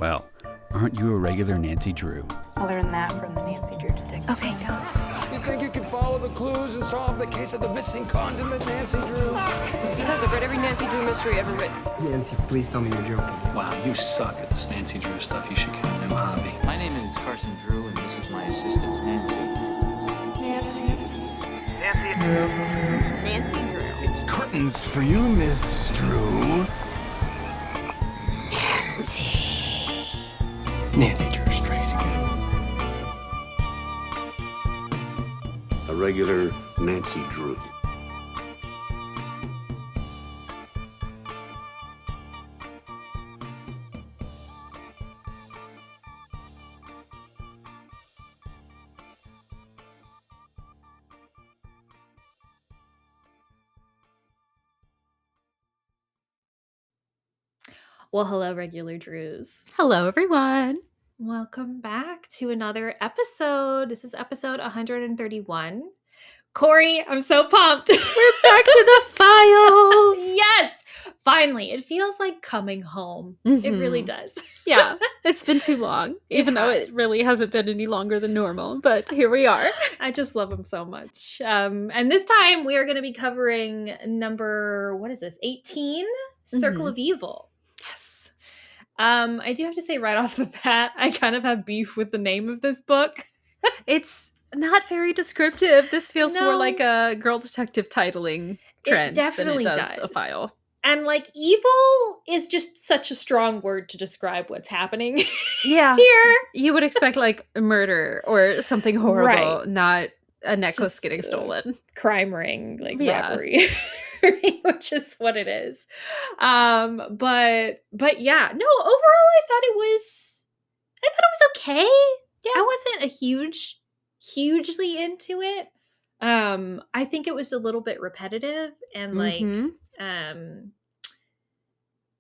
Well, aren't you a regular Nancy Drew? I learned that from the Nancy Drew Detective. Okay, go. You think you can follow the clues and solve the case of the missing condiment, Nancy Drew? Because I've read every Nancy Drew mystery ever written. Nancy, please tell me you're joking. Wow, you suck at this Nancy Drew stuff. You should get a new hobby. My name is Carson Drew, and this is my assistant, Nancy. Nancy Drew. It's curtains for you, Miss Drew. Nancy Drew strikes again. A regular Nancy Drew. Well, hello, regular Drews. Hello, everyone. Welcome back to another episode. This is episode 131. Kori, I'm so pumped. We're back to the files. Yes, finally. It feels like coming home. It really does. Yeah, it's been too long, even though it has. really hasn't been any longer than normal, but here we are. I just love them so much. And this time we are going to be covering number, 18? Circle of Evil. Yes. I do have to say right off the bat, I kind of have beef with the name of this book. It's not very descriptive. This feels more No. like a girl detective titling trend definitely than it does does. a file. And like evil is just such a strong word to describe what's happening Yeah. here. You would expect like murder or something horrible, Right. not a necklace Just, getting stolen. Crime ring, like Yeah. robbery, which is what it is. But yeah, no, overall I thought it was okay. Yeah. I wasn't hugely into it. I think it was a little bit repetitive and like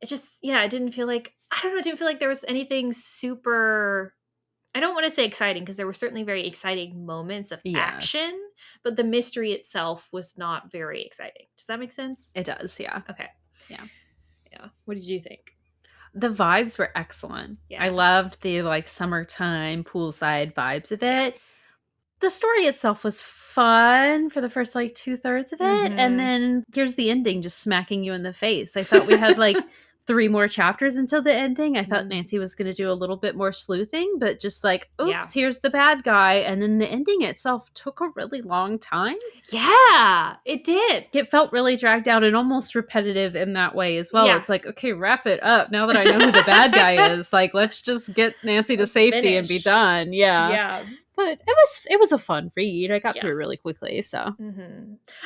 it just, it didn't feel like, it didn't feel like there was anything super, I don't want to say exciting because there were certainly very exciting moments of action, but the mystery itself was not very exciting. Does that make sense? It does, yeah. Okay. Yeah. Yeah. What did you think? The vibes were excellent. Yeah. I loved the like summertime poolside vibes of it. Yes. The story itself was fun for the first like 2/3 of it. And then here's the ending just smacking you in the face. I thought we had like 3 more chapters until the ending. I thought Nancy was going to do a little bit more sleuthing, but just like, oops, here's the bad guy. And then the ending itself took a really long time. Yeah, it did. It felt really dragged out and almost repetitive in that way as well. Yeah. It's like, okay, wrap it up. Now that I know who the bad guy is, like, let's just get Nancy to safety and be finish. done. Yeah. Yeah. But it was a fun read. I got through really quickly, so.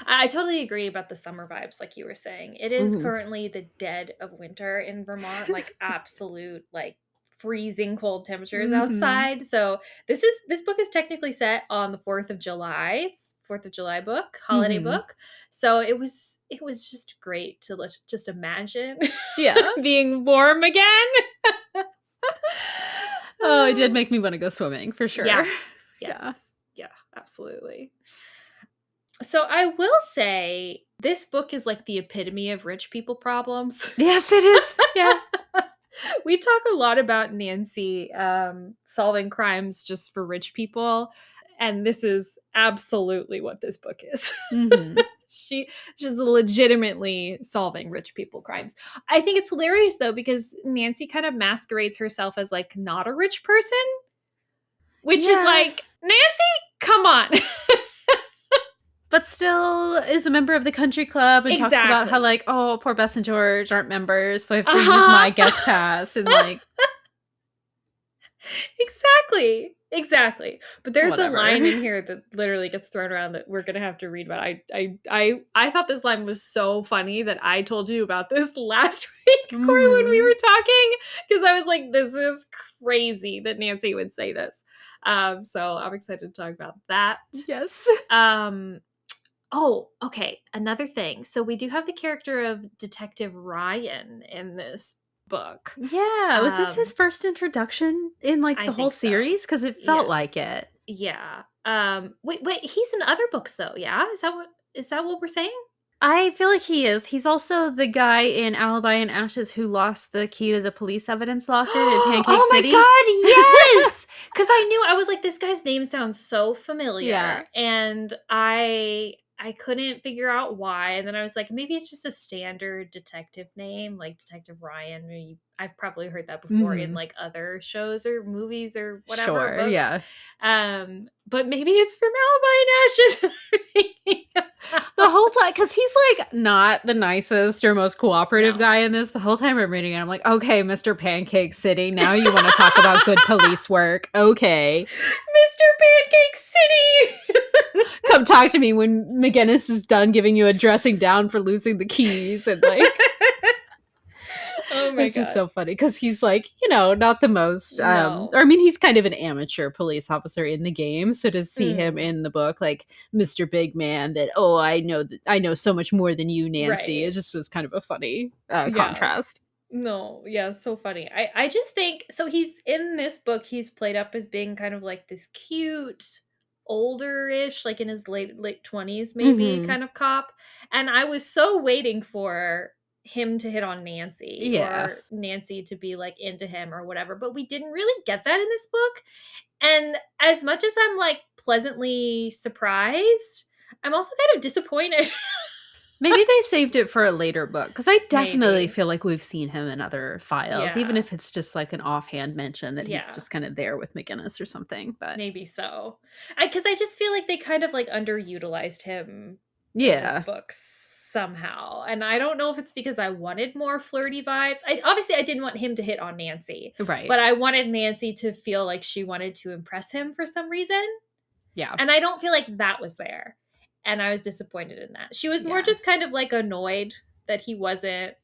I totally agree about the summer vibes, like you were saying. It is currently the dead of winter in Vermont, like absolute, like freezing cold temperatures outside. So this book is technically set on the 4th of July. It's 4th of July book, holiday book. So it was just great to just imagine being warm again. Oh, it did make me want to go swimming for sure. Yeah. Yes. Yeah, absolutely. So I will say this book is like the epitome of rich people problems. Yes, it is. Yeah. We talk a lot about Nancy solving crimes just for rich people. And this is absolutely what this book is. She's legitimately solving rich people crimes. I think it's hilarious though, because Nancy kind of masquerades herself as like not a rich person, which is like, Nancy, come on. But still is a member of the country club and talks about how like, oh, poor Bess and George aren't members, so I have to use my guest pass and like. Exactly. But there's Whatever. a line in here that literally gets thrown around that we're gonna have to read about. I thought this line was so funny that I told you about this last week, Kori, when we were talking, because I was like, this is crazy that Nancy would say this. So I'm excited to talk about that. Yes. Oh, okay. Another thing. So we do have the character of Detective Ryan in this book. Yeah. Was this his first introduction in like the whole series? Because it felt like it. Yeah. Wait, he's in other books though, yeah? Is that what we're saying? I feel like he is. He's also the guy in Alibi and Ashes who lost the key to the police evidence locker in Pancake City. Oh my god, yes! Because I was like, this guy's name sounds so familiar. Yeah. And I couldn't figure out why. And then I was like, maybe it's just a standard detective name, like Detective Ryan. I've probably heard that before in like other shows or movies or whatever. Sure, books. yeah. But maybe it's from Alibi and Ashes. The whole time, because he's like not the nicest or most cooperative guy in this. The whole time I'm reading it, I'm like, okay, Mr. Pancake City, now you want to talk about good police work. Okay. Mr. Pancake City! Come talk to me when McGinnis is done giving you a dressing down for losing the keys and like... Oh my it's god. just so funny because he's like, not the most No. or I mean, he's kind of an amateur police officer in the game, so to see him in the book like Mr. Big Man that I know so much more than you, Nancy, Right. it just was kind of a funny contrast. No, yeah, so funny. I just think so. He's in this book, he's played up as being kind of like this cute, older-ish, like in his late 20s maybe, kind of cop. And I was so waiting for him to hit on Nancy or Nancy to be like into him or whatever, but we didn't really get that in this book. And as much as I'm like pleasantly surprised, I'm also kind of disappointed. Maybe they saved it for a later book because I definitely Maybe. feel like we've seen him in other files, even Yeah. if it's just like an offhand mention that he's Yeah. just kind of there with McGinnis or something. But Maybe so. Because I just feel like they kind of like underutilized him in yeah, this book somehow. And I don't know if it's because I wanted more flirty vibes. I didn't want him to hit on Nancy. right. But I wanted Nancy to feel like she wanted to impress him for some reason. Yeah. And I don't feel like that was there. And I was disappointed in that. She was more just kind of like annoyed that he wasn't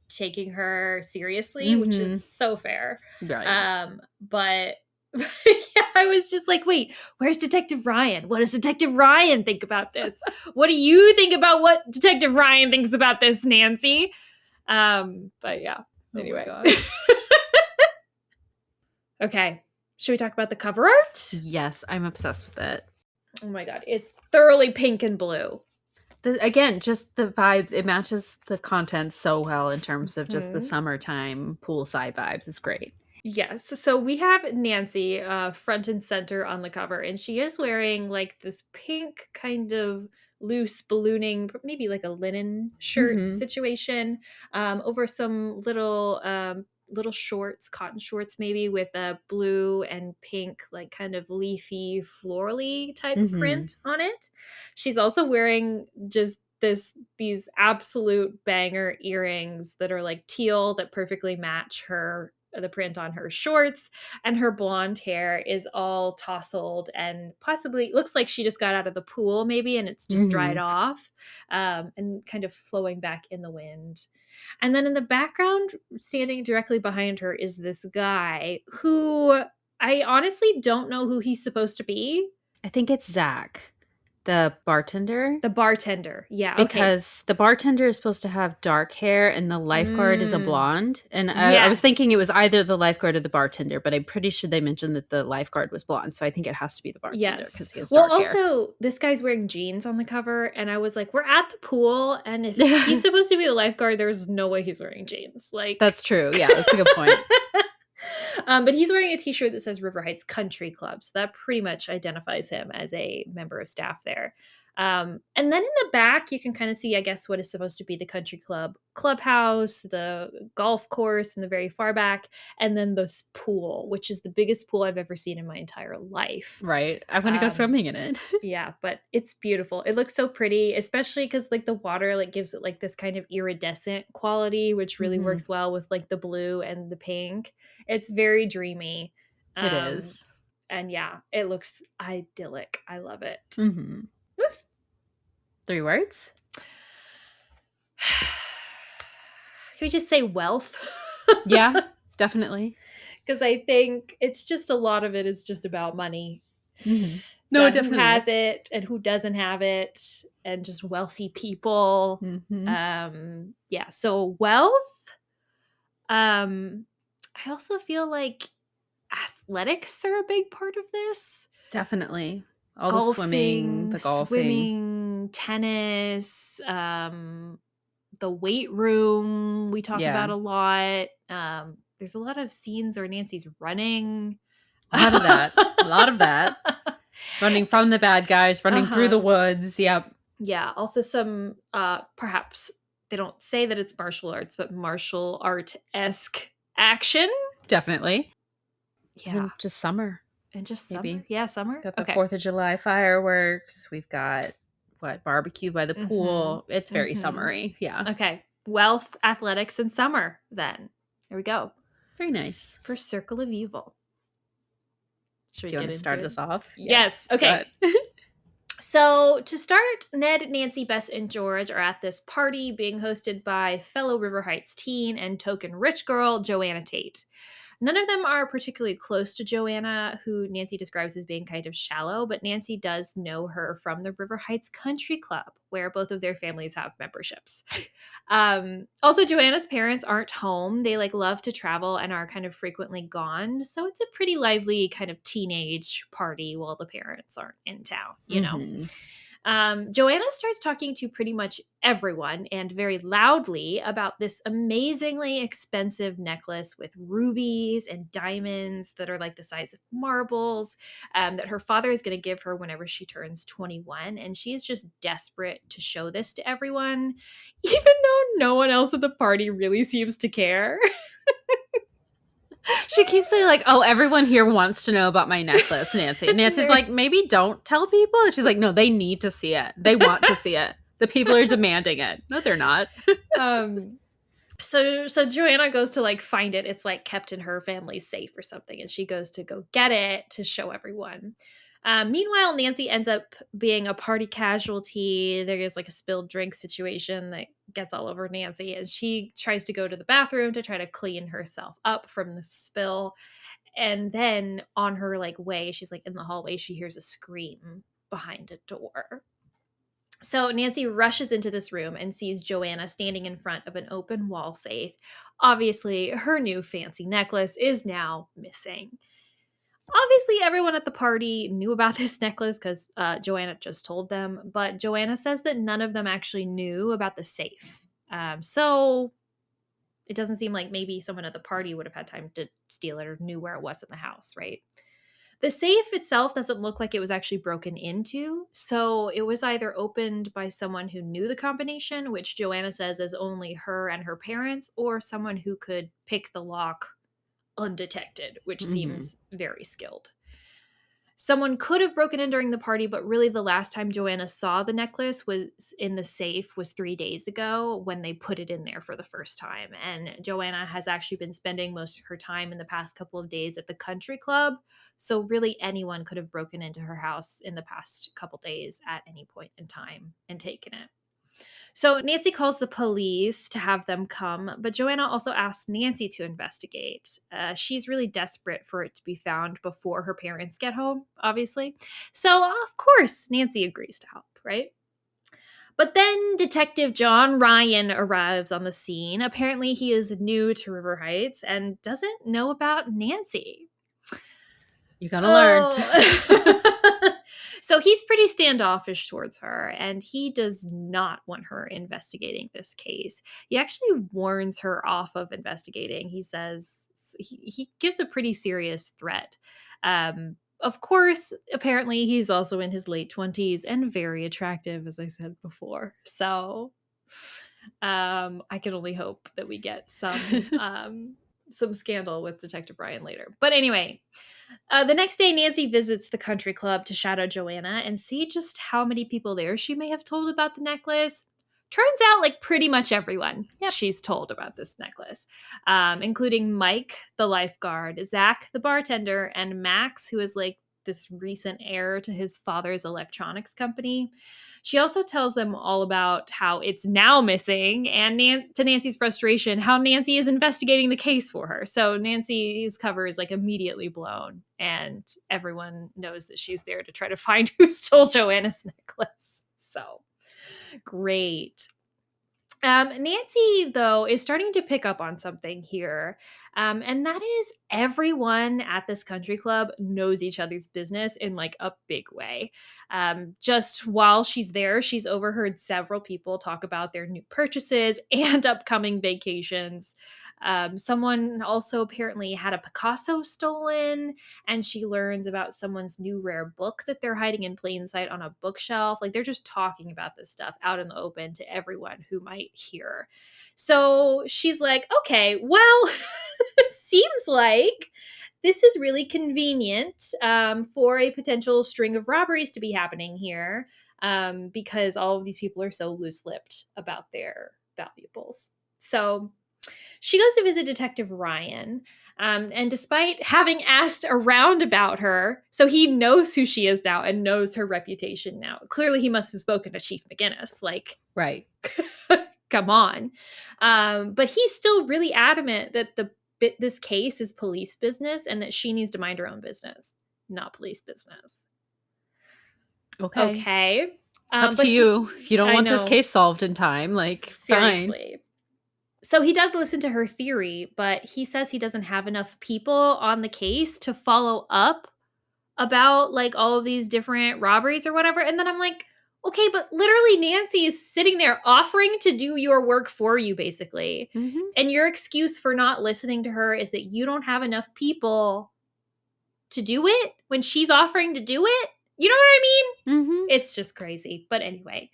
taking her seriously, which is so fair. Right. But yeah, I was just like, wait, where's Detective Ryan? What does Detective Ryan think about this? What do you think about what Detective Ryan thinks about this, Nancy? But yeah, anyway. Oh my God. Okay, should we talk about the cover art? Yes, I'm obsessed with it. Oh my god, it's thoroughly pink and blue. Again, just the vibes. It matches the content so well in terms of just the summertime poolside vibes. It's great. Yes. So we have Nancy front and center on the cover, and she is wearing like this pink kind of loose ballooning, maybe like a linen shirt situation, over some little shorts, cotton shorts maybe, with a blue and pink, like kind of leafy, florally type print on it. She's also wearing just these absolute banger earrings that are like teal that perfectly match the print on her shorts, and her blonde hair is all tousled and possibly looks like she just got out of the pool maybe, and it's just dried off, and kind of flowing back in the wind. And then in the background, standing directly behind her, is this guy who I honestly don't know who he's supposed to be. I think it's Zach, the bartender. The bartender, yeah. Okay. Because the bartender is supposed to have dark hair and the lifeguard is a blonde. And I was thinking it was either the lifeguard or the bartender, but I'm pretty sure they mentioned that the lifeguard was blonde. So I think it has to be the bartender because he has dark hair. Also, this guy's wearing jeans on the cover, and I was like, we're at the pool, and if he's supposed to be the lifeguard, there's no way he's wearing jeans. Like, that's true. Yeah, that's a good point. But he's wearing a t-shirt that says River Heights Country Club, so that pretty much identifies him as a member of staff there. And then in the back, you can kind of see, I guess, what is supposed to be the country club clubhouse, the golf course in the very far back, and then this pool, which is the biggest pool I've ever seen in my entire life. Right. I want to go swimming in it. Yeah, but it's beautiful. It looks so pretty, especially because like the water like gives it like this kind of iridescent quality, which really works well with like the blue and the pink. It's very dreamy. It is. And yeah, it looks idyllic. I love it. 3 words? Can we just say wealth? Yeah, definitely. Because I think it's just a lot of it is just about money. No, it definitely who has is. it and who doesn't have it, and just wealthy people. Yeah, so wealth. I also feel like athletics are a big part of this. Definitely. All the swimming, the golfing. running, tennis, the weight room we talk about a lot. There's a lot of scenes where Nancy's running. A lot of that. A lot of that. Running from the bad guys, running through the woods. Yep. Yeah. Also some, perhaps they don't say that it's martial arts, but martial art-esque action. Definitely. Yeah. And just summer. And just maybe. summer. Yeah, summer. Got the 4th of July fireworks. We've got, barbecue by the pool. It's very summery. Yeah. Okay. Wealth, athletics, and summer then. There we go. Very nice. For Circle of Evil. Should we Do you want to start us off? Yes. Okay. So to start, Ned, Nancy, Bess, and George are at this party being hosted by fellow River Heights teen and token rich girl, Joanna Tate. None of them are particularly close to Joanna, who Nancy describes as being kind of shallow, but Nancy does know her from the River Heights Country Club, where both of their families have memberships. Also, Joanna's parents aren't home. They love to travel and are kind of frequently gone. So it's a pretty lively kind of teenage party while the parents aren't in town, you know. Joanna starts talking to pretty much everyone and very loudly about this amazingly expensive necklace with rubies and diamonds that are the size of marbles, that her father is going to give her whenever she turns 21. And she is just desperate to show this to everyone, even though no one else at the party really seems to care. She keeps saying oh, everyone here wants to know about my necklace, Nancy. Nancy's maybe don't tell people. And she's no, they need to see it. They want to see it. The people are demanding it. No, they're not. So Joanna goes to find it. It's kept in her family's safe or something. And she goes to go get it to show everyone. Meanwhile, Nancy ends up being a party casualty. There is a spilled drink situation that gets all over Nancy, and she tries to go to the bathroom to try to clean herself up from the spill. And then on her way, she's in the hallway, she hears a scream behind a door. So Nancy rushes into this room and sees Joanna standing in front of an open wall safe. Obviously, her new fancy necklace is now missing. Obviously, everyone at the party knew about this necklace because Joanna just told them, but Joanna says that none of them actually knew about the safe. So it doesn't seem like maybe someone at the party would have had time to steal it or knew where it was in the house, right? The safe itself doesn't look like it was actually broken into, so it was either opened by someone who knew the combination, which Joanna says is only her and her parents, or someone who could pick the lock undetected, which seems very skilled. Someone could have broken in during the party, but really the last time Joanna saw the necklace was in the safe was 3 days ago when they put it in there for the first time. And Joanna has actually been spending most of her time in the past couple of days at the country club. So really anyone could have broken into her house in the past couple days at any point in time and taken it. So Nancy calls the police to have them come, but Joanna also asks Nancy to investigate. She's really desperate for it to be found before her parents get home, obviously. So of course, Nancy agrees to help, right? But then Detective John Ryan arrives on the scene. Apparently he is new to River Heights and doesn't know about Nancy. You gotta learn. So he's pretty standoffish towards her, and he does not want her investigating this case. He actually warns her off of investigating. He says he gives a pretty serious threat. Of course, apparently he's also in his late 20s and very attractive, as I said before. So I can only hope that we get some scandal with Detective Ryan later. But anyway, the next day, Nancy visits the country club to shadow Joanna and see just how many people there she may have told about the necklace. Turns out, pretty much everyone she's told about this necklace, including Mike, the lifeguard, Zach, the bartender, and Max, who is this recent heir to his father's electronics company. She also tells them all about how it's now missing, and to Nancy's frustration, how Nancy is investigating the case for her. So Nancy's cover is immediately blown, and everyone knows that she's there to try to find who stole Joanna's necklace. So great. Nancy, though, is starting to pick up on something here. And that is everyone at this country club knows each other's business in like a big way. Just while she's there, she's overheard several people talk about their new purchases and upcoming vacations. Someone also apparently had a Picasso stolen, and she learns about someone's new rare book that they're hiding in plain sight on a bookshelf. Like they're just talking about this stuff out in the open to everyone who might hear. So she's like, okay, well, seems like this is really convenient for a potential string of robberies to be happening here because all of these people are so loose-lipped about their valuables. So she goes to visit Detective Ryan. And despite having asked around about her, so he knows who she is now and knows her reputation now. Clearly, he must have spoken to Chief McGinnis. Like, Right. come on. But he's still really adamant that this case is police business and that she needs to mind her own business, not police business. Okay. It's up to you. If you don't want this case solved in time, like, seriously. fine. So he does listen to her theory, but he says he doesn't have enough people on the case to follow up about like all of these different robberies or whatever. And then I'm like, okay, but literally Nancy is sitting there offering to do your work for you, basically. Mm-hmm. And your excuse for not listening to her is that you don't have enough people to do it when she's offering to do it. You know what I mean? Mm-hmm. It's just crazy. But anyway,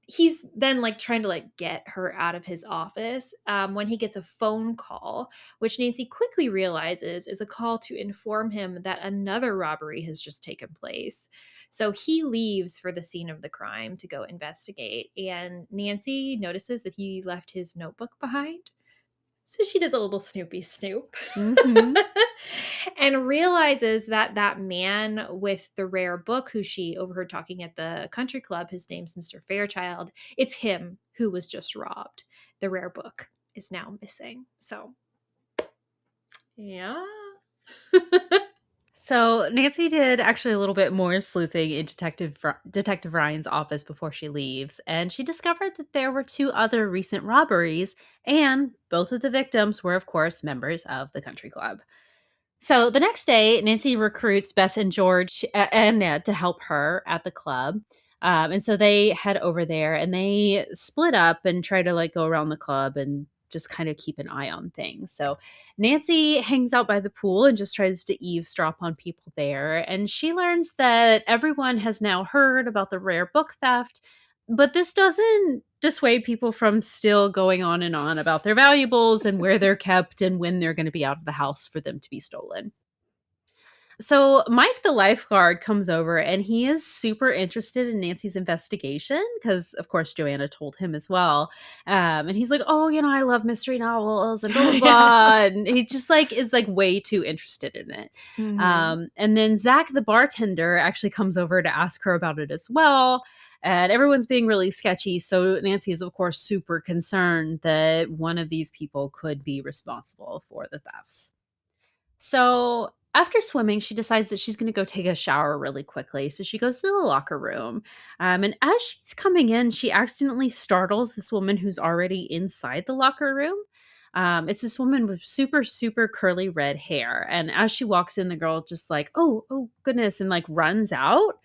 he's then like trying to like get her out of his office when he gets a phone call, which Nancy quickly realizes is a call to inform him that another robbery has just taken place. So he leaves for the scene of the crime to go investigate, and Nancy notices that he left his notebook behind. So she does a little Snoopy Snoop Mm-hmm. and realizes that that man with the rare book who she overheard talking at the country club, his name's Mr. Fairchild, it's him who was just robbed. The rare book is now missing. So, yeah. So Nancy did actually a little bit more sleuthing in Detective Ryan's office before she leaves, and she discovered that there were 2 other recent robberies, and both of the victims were, of course, members of the country club. So the next day, Nancy recruits Bess and George and Ned to help her at the club. And so they head over there and they split up and try to like go around the club and just kind of keep an eye on things. So Nancy hangs out by the pool and just tries to eavesdrop on people there. And she learns that everyone has now heard about the rare book theft, but this doesn't dissuade people from still going on and on about their valuables and where they're kept and when they're going to be out of the house for them to be stolen. So Mike, the lifeguard, comes over and he is super interested in Nancy's investigation because, of course, Joanna told him as well. And he's like, "Oh, I love mystery novels and blah blah blah," and he just like is like way too interested in it. Mm-hmm. And then Zach, the bartender, actually comes over to ask her about it as well. And everyone's being really sketchy. So Nancy is, of course, super concerned that one of these people could be responsible for the thefts. So after swimming, she decides that she's going to go take a shower really quickly. So she goes to the locker room. And as she's coming in, she accidentally startles this woman who's already inside the locker room. It's this woman with super, super curly red hair. And as she walks in, the girl just like, oh goodness, and like runs out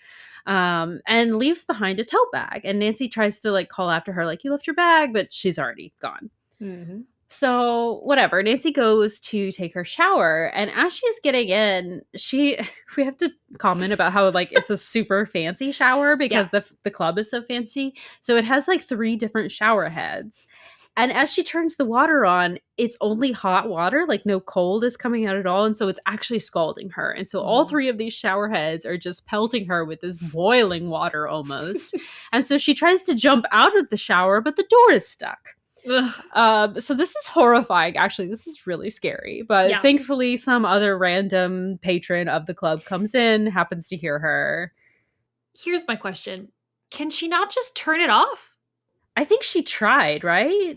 and leaves behind a tote bag. And Nancy tries to like call after her, like, "You left your bag," but she's already gone. Mm-hmm. So whatever, Nancy goes to take her shower, and as she's getting in, we have to comment about how like it's a super fancy shower because the club is so fancy. So it has like 3 different shower heads. And as she turns the water on, it's only hot water, like no cold is coming out at all. And so it's actually scalding her. And so all 3 of these shower heads are just pelting her with this boiling water almost. And so she tries to jump out of the shower, but the door is stuck. So this is horrifying. Actually, this is really scary. But thankfully, some other random patron of the club comes in, happens to hear her. Here's my question. Can she not just turn it off? I think she tried, right?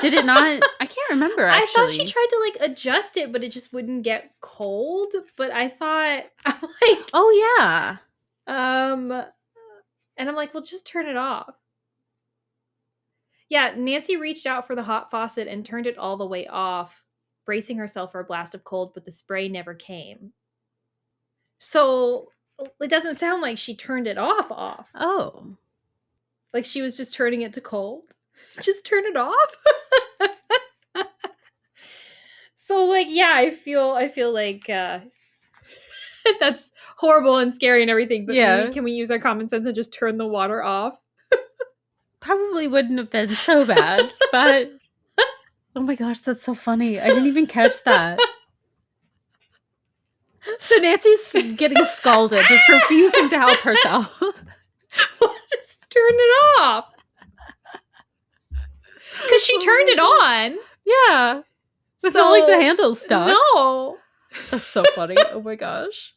Did it not? I can't remember, actually. I thought she tried to like adjust it, but it just wouldn't get cold. But I'm like, oh yeah. And I'm like, well, just turn it off. Yeah, Nancy reached out for the hot faucet and turned it all the way off, bracing herself for a blast of cold, but the spray never came. So it doesn't sound like she turned it off. Oh. Like she was just turning it to cold. Just turn it off. So like, yeah, I feel like that's horrible and scary and everything, but Yeah. maybe can we use our common sense and just turn the water off? Probably wouldn't have been so bad, but oh my gosh, that's so funny. I didn't even catch that. So Nancy's getting scalded, just refusing to help herself. Well, just turn it off. Because she turned it on. Yeah. It's not like the handle's stuck. No. That's so funny. Oh my gosh.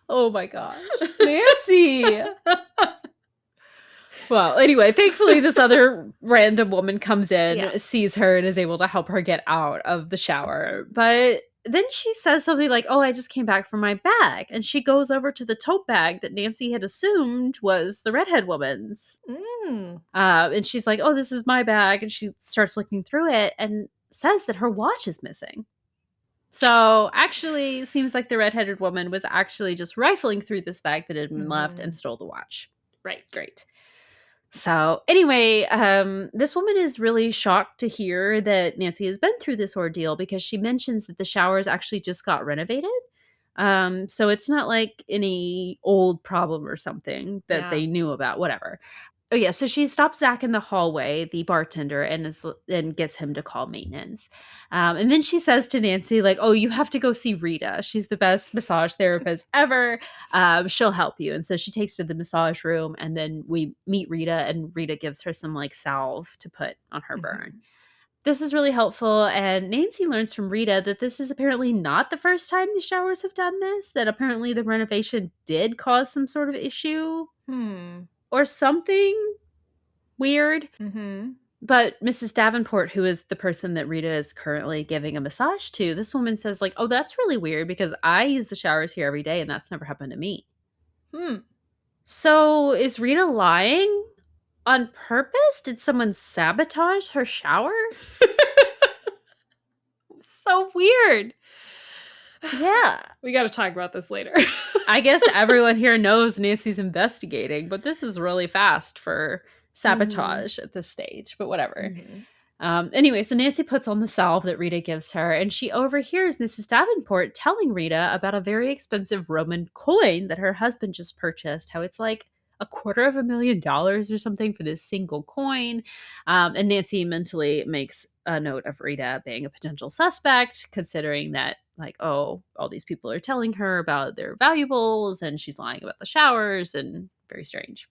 Oh my gosh. Nancy. Well, anyway, thankfully this other random woman comes in, sees her, and is able to help her get out of the shower. But then she says something like, oh, I just came back from my bag. And she goes over to the tote bag that Nancy had assumed was the redhead woman's. And she's like, oh, this is my bag. And she starts looking through it and says that her watch is missing. So actually, it seems like the redheaded woman was actually just rifling through this bag that had been left and stole the watch. Right. Great. So anyway, this woman is really shocked to hear that Nancy has been through this ordeal because she mentions that the showers actually just got renovated. So it's not like any old problem or something that they knew about, whatever. Oh yeah, so she stops Zach in the hallway, the bartender, and gets him to call maintenance. And then she says to Nancy, like, "Oh, you have to go see Rita. She's the best massage therapist ever. She'll help you." And so she takes her to the massage room, and then we meet Rita, and Rita gives her some like salve to put on her burn. This is really helpful, and Nancy learns from Rita that this is apparently not the first time the showers have done this. That apparently the renovation did cause some sort of issue. Or something weird. But Mrs. Davenport, who is the person that Rita is currently giving a massage to, this woman says, like, oh, that's really weird because I use the showers here every day and that's never happened to me. So is Rita lying on purpose? Did someone sabotage her shower? So weird. Yeah. We got to talk about this later. I guess everyone here knows Nancy's investigating, but this is really fast for sabotage at this stage, but whatever. Anyway, so Nancy puts on the salve that Rita gives her, and she overhears Mrs. Davenport telling Rita about a very expensive Roman coin that her husband just purchased, how it's like $250,000 or something for this single coin. And Nancy mentally makes a note of Rita being a potential suspect, considering that, like, oh, all these people are telling her about their valuables and she's lying about the showers, and very strange.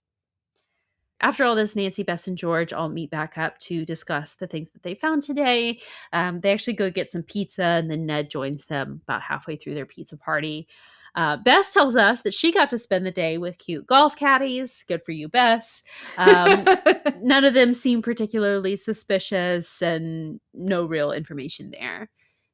After all this, Nancy, Bess, and George all meet back up to discuss the things that they found today. They actually go get some pizza, and then Ned joins them about halfway through their pizza party. Bess tells us that she got to spend the day with cute golf caddies. Good for you, Bess. None of them seem particularly suspicious, and no real information there.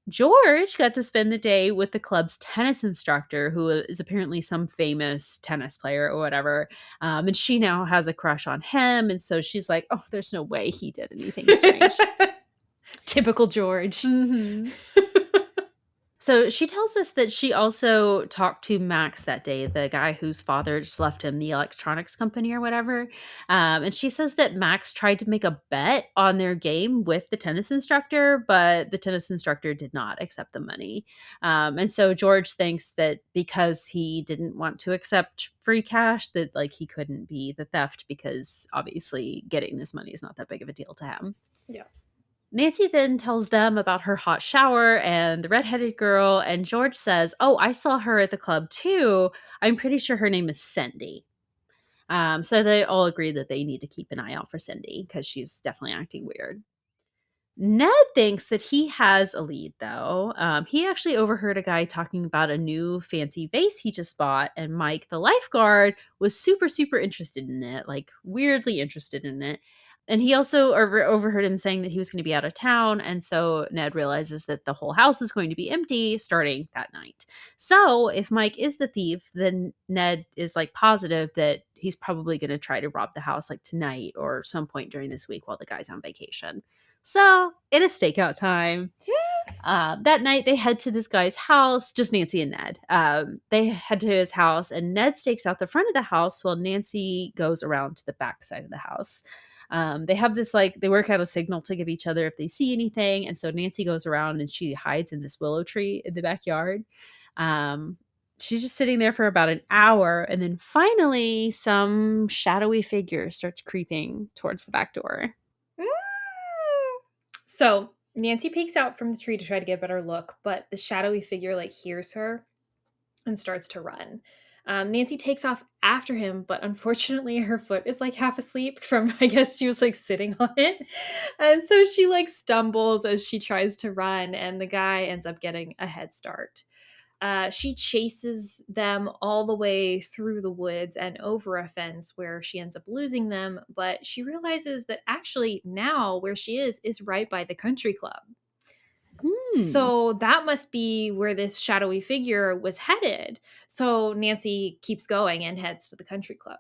George got to spend the day with the club's tennis instructor, who is apparently some famous tennis player or whatever. And she now has a crush on him. And so she's like, oh, there's no way he did anything strange. Typical George. So she tells us that she also talked to Max that day, the guy whose father just left him the electronics company or whatever. And she says that Max tried to make a bet on their game with the tennis instructor, but the tennis instructor did not accept the money. And so George thinks that because he didn't want to accept free cash, that like he couldn't be the theft, because obviously getting this money is not that big of a deal to him. Yeah. Nancy then tells them about her hot shower and the redheaded girl, and George says, oh, I saw her at the club too. I'm pretty sure her name is Cindy. So they all agree that they need to keep an eye out for Cindy because she's definitely acting weird. Ned thinks that he has a lead, though. He actually overheard a guy talking about a new fancy vase he just bought, and Mike, the lifeguard, was super, super interested in it, like weirdly interested in it. And he also overheard him saying that he was going to be out of town. And so Ned realizes that the whole house is going to be empty starting that night. So if Mike is the thief, then Ned is like positive that he's probably going to try to rob the house like tonight or some point during this week while the guy's on vacation. So it is stakeout time. That night they head to this guy's house, just Nancy and Ned. They head to his house and Ned stakes out the front of the house while Nancy goes around to the back side of the house. They have this they work out a signal to give each other if they see anything. And so Nancy goes around and she hides in this willow tree in the backyard. She's just sitting there for about an hour. And then finally some shadowy figure starts creeping towards the back door. So Nancy peeks out from the tree to try to get a better look, but the shadowy figure hears her and starts to run. Nancy takes off after him, but unfortunately her foot is half asleep from, I guess she was sitting on it. And so she stumbles as she tries to run, and the guy ends up getting a head start. She chases them all the way through the woods and over a fence where she ends up losing them, but she realizes that actually now where she is right by the country club. So that must be where this shadowy figure was headed. So Nancy keeps going and heads to the country club.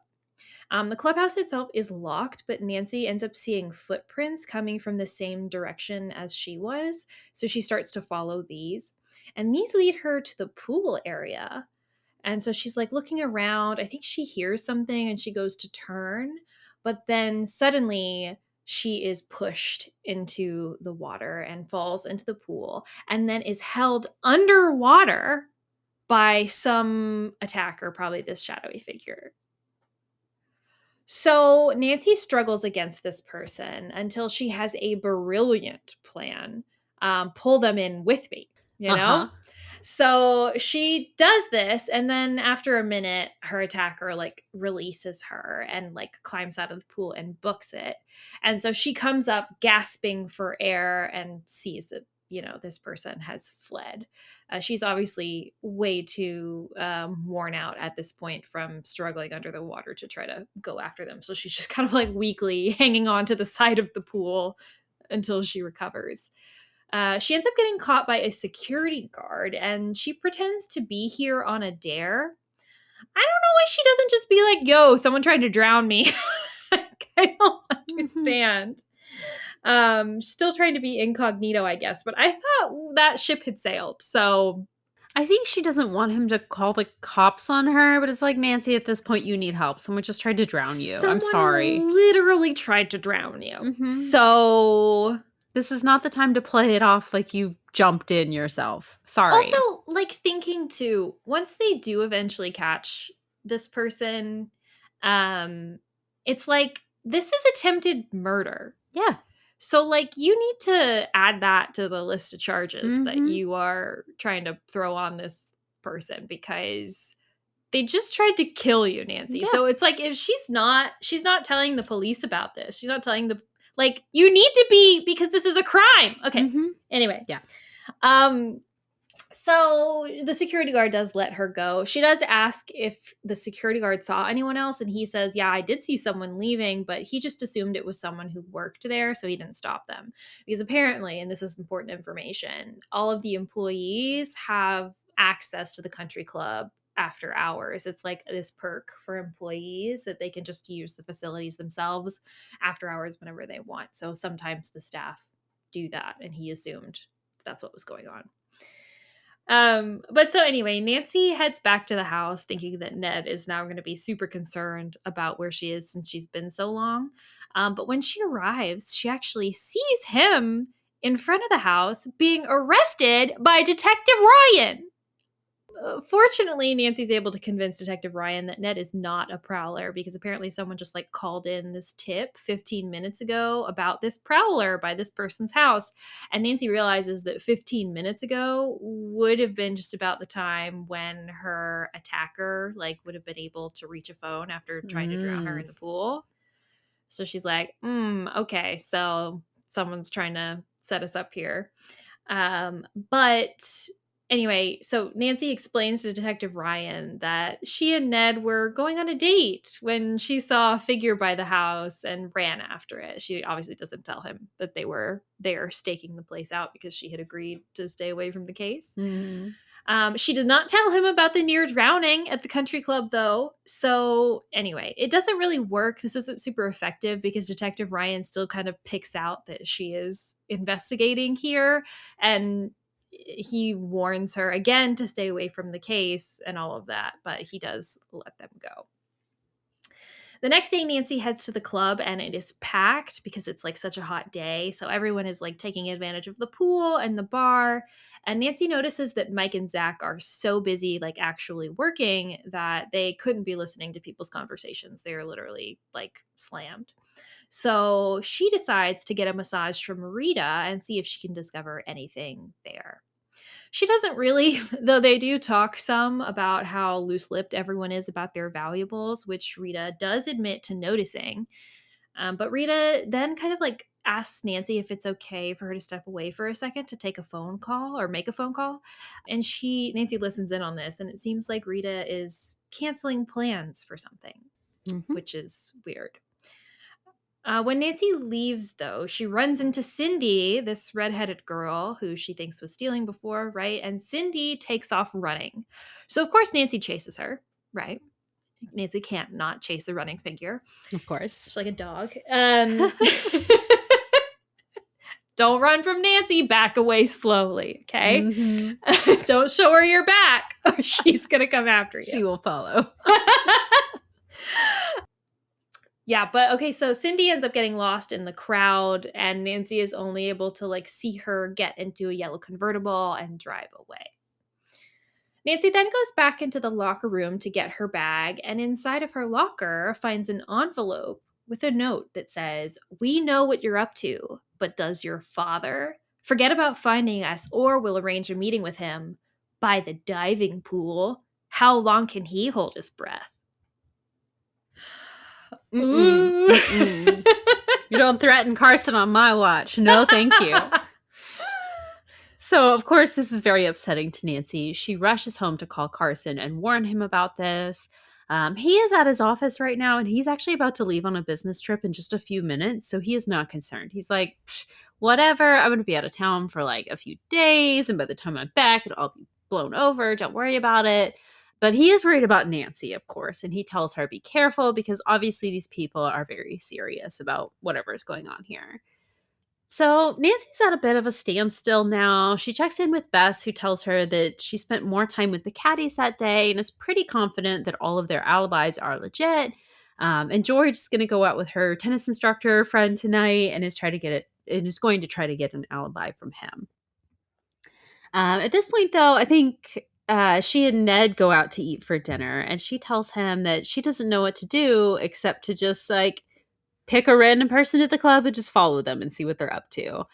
The clubhouse itself is locked, but Nancy ends up seeing footprints coming from the same direction as she was. So she starts to follow these. And these lead her to the pool area. And so she's looking around. I think she hears something and she goes to turn. But then suddenly she is pushed into the water and falls into the pool and then is held underwater by some attacker, probably this shadowy figure. So Nancy struggles against this person until she has a brilliant plan. Pull them in with me, you know? So she does this, and then after a minute, her attacker releases her and climbs out of the pool and books it. And so she comes up gasping for air and sees that this person has fled. She's obviously way too worn out at this point from struggling under the water to try to go after them. So she's just kind of weakly hanging on to the side of the pool until she recovers. She ends up getting caught by a security guard, and she pretends to be here on a dare. I don't know why she doesn't just be yo, someone tried to drown me. I don't understand. Still trying to be incognito, I guess, but I thought that ship had sailed, so I think she doesn't want him to call the cops on her, but it's Nancy, at this point, you need help. Someone just tried to drown you. I'm sorry. Literally tried to drown you. So this is not the time to play it off like you jumped in yourself. Sorry. Also, thinking too, once they do eventually catch this person, it's this is attempted murder. Yeah. So, you need to add that to the list of charges that you are trying to throw on this person because they just tried to kill you, Nancy. Yeah. So it's if she's not telling the police about this. She's not telling you need to be, because this is a crime. Okay. Anyway. Yeah. So the security guard does let her go. She does ask if the security guard saw anyone else, and he says, yeah, I did see someone leaving, but he just assumed it was someone who worked there, so he didn't stop them. Because apparently, and this is important information, all of the employees have access to the country club after hours. It's this perk for employees that they can just use the facilities themselves after hours whenever they want. So sometimes the staff do that, and he assumed that's what was going on. But so anyway, Nancy heads back to the house thinking that Ned is now going to be super concerned about where she is since she's been so long. But when she arrives, she actually sees him in front of the house being arrested by Detective Ryan. Fortunately, Nancy's able to convince Detective Ryan that Ned is not a prowler, because apparently someone just called in this tip 15 minutes ago about this prowler by this person's house. And Nancy realizes that 15 minutes ago would have been just about the time when her attacker would have been able to reach a phone after trying to drown her in the pool. So she's like, okay, so someone's trying to set us up here. But Anyway, so Nancy explains to Detective Ryan that she and Ned were going on a date when she saw a figure by the house and ran after it. She obviously doesn't tell him that they were there staking the place out because she had agreed to stay away from the case. She does not tell him about the near drowning at the country club, though. So anyway, it doesn't really work. This isn't super effective because Detective Ryan still kind of picks out that she is investigating here, and he warns her again to stay away from the case and all of that, but he does let them go. The next day, Nancy heads to the club and it is packed because it's like such a hot day. So everyone is like taking advantage of the pool and the bar. And Nancy notices that Mike and Zach are so busy, like actually working, that they couldn't be listening to people's conversations. They are literally like slammed. So she decides to get a massage from Rita and see if she can discover anything there. She doesn't really, though they do talk some about how loose-lipped everyone is about their valuables, which Rita does admit to noticing. But Rita then kind of like asks Nancy if it's okay for her to step away for a second to take a phone call or make a phone call. And Nancy listens in on this, and it seems like Rita is canceling plans for something, which is weird. When Nancy leaves, though, she runs into Cindy, this redheaded girl who she thinks was stealing before, right? And Cindy takes off running. So, of course, Nancy chases her, right? Nancy can't not chase a running figure. Of course. She's like a dog. Don't run from Nancy. Back away slowly, okay? Don't show her your back or she's going to come after you. She will follow. Yeah, but okay, so Cindy ends up getting lost in the crowd, and Nancy is only able to like see her get into a yellow convertible and drive away. Nancy then goes back into the locker room to get her bag, and inside of her locker finds an envelope with a note that says, "We know what you're up to, but does your father? Forget about finding us, or we'll arrange a meeting with him by the diving pool. How long can he hold his breath?" Ooh. You don't threaten Carson on my watch. No, thank you. So, of course, this is very upsetting to Nancy. She rushes home to call Carson and warn him about this. He is at his office right now, and he's actually about to leave on a business trip in just a few minutes, so he is not concerned. He's like, whatever, I'm going to be out of town for like a few days, and by the time I'm back, it'll all be blown over. Don't worry about it. But he is worried about Nancy, of course, and he tells her, be careful, because obviously these people are very serious about whatever is going on here. So Nancy's at a bit of a standstill now. She checks in with Bess, who tells her that she spent more time with the caddies that day and is pretty confident that all of their alibis are legit. And George is going to go out with her tennis instructor friend tonight and is going to try to get an alibi from him. At this point, though, I think she and Ned go out to eat for dinner, and she tells him that she doesn't know what to do except to just like pick a random person at the club and just follow them and see what they're up to.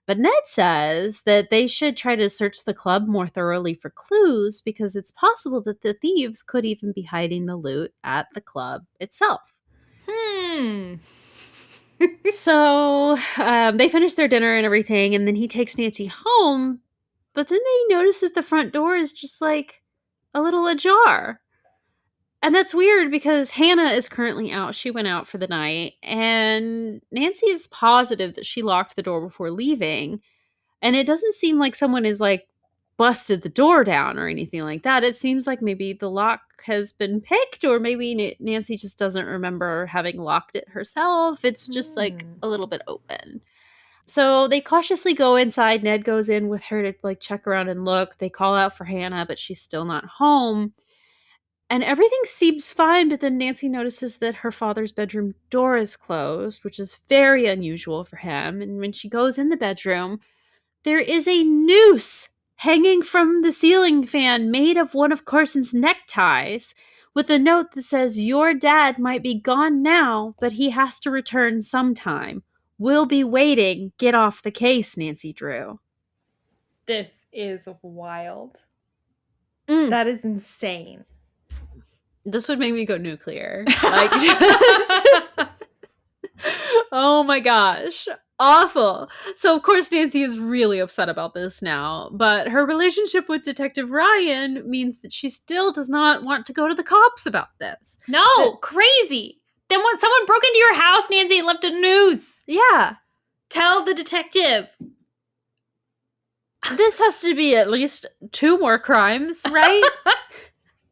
But Ned says that they should try to search the club more thoroughly for clues because it's possible that the thieves could even be hiding the loot at the club itself. So they finish their dinner and everything, and then he takes Nancy home, but then they notice that the front door is just like a little ajar. And that's weird because Hannah is currently out. She went out for the night, and Nancy is positive that she locked the door before leaving. And it doesn't seem like someone is like busted the door down or anything like that. It seems like maybe the lock has been picked, or maybe Nancy just doesn't remember having locked it herself. It's just like a little bit open. So they cautiously go inside. Ned goes in with her to like check around and look. They call out for Hannah, but she's still not home. And everything seems fine, but then Nancy notices that her father's bedroom door is closed, which is very unusual for him. And when she goes in the bedroom, there is a noose hanging from the ceiling fan made of one of Carson's neckties with a note that says, "Your dad might be gone now, but he has to return sometime. We'll be waiting. Get off the case, Nancy Drew." This is wild. That is insane. This would make me go nuclear. Like, just Oh my gosh. Awful. So, of course, Nancy is really upset about this now, but her relationship with Detective Ryan means that she still does not want to go to the cops about this. No, crazy. Then when someone broke into your house, Nancy, and left a noose. Yeah. Tell the detective. This has to be at least 2 more crimes, right?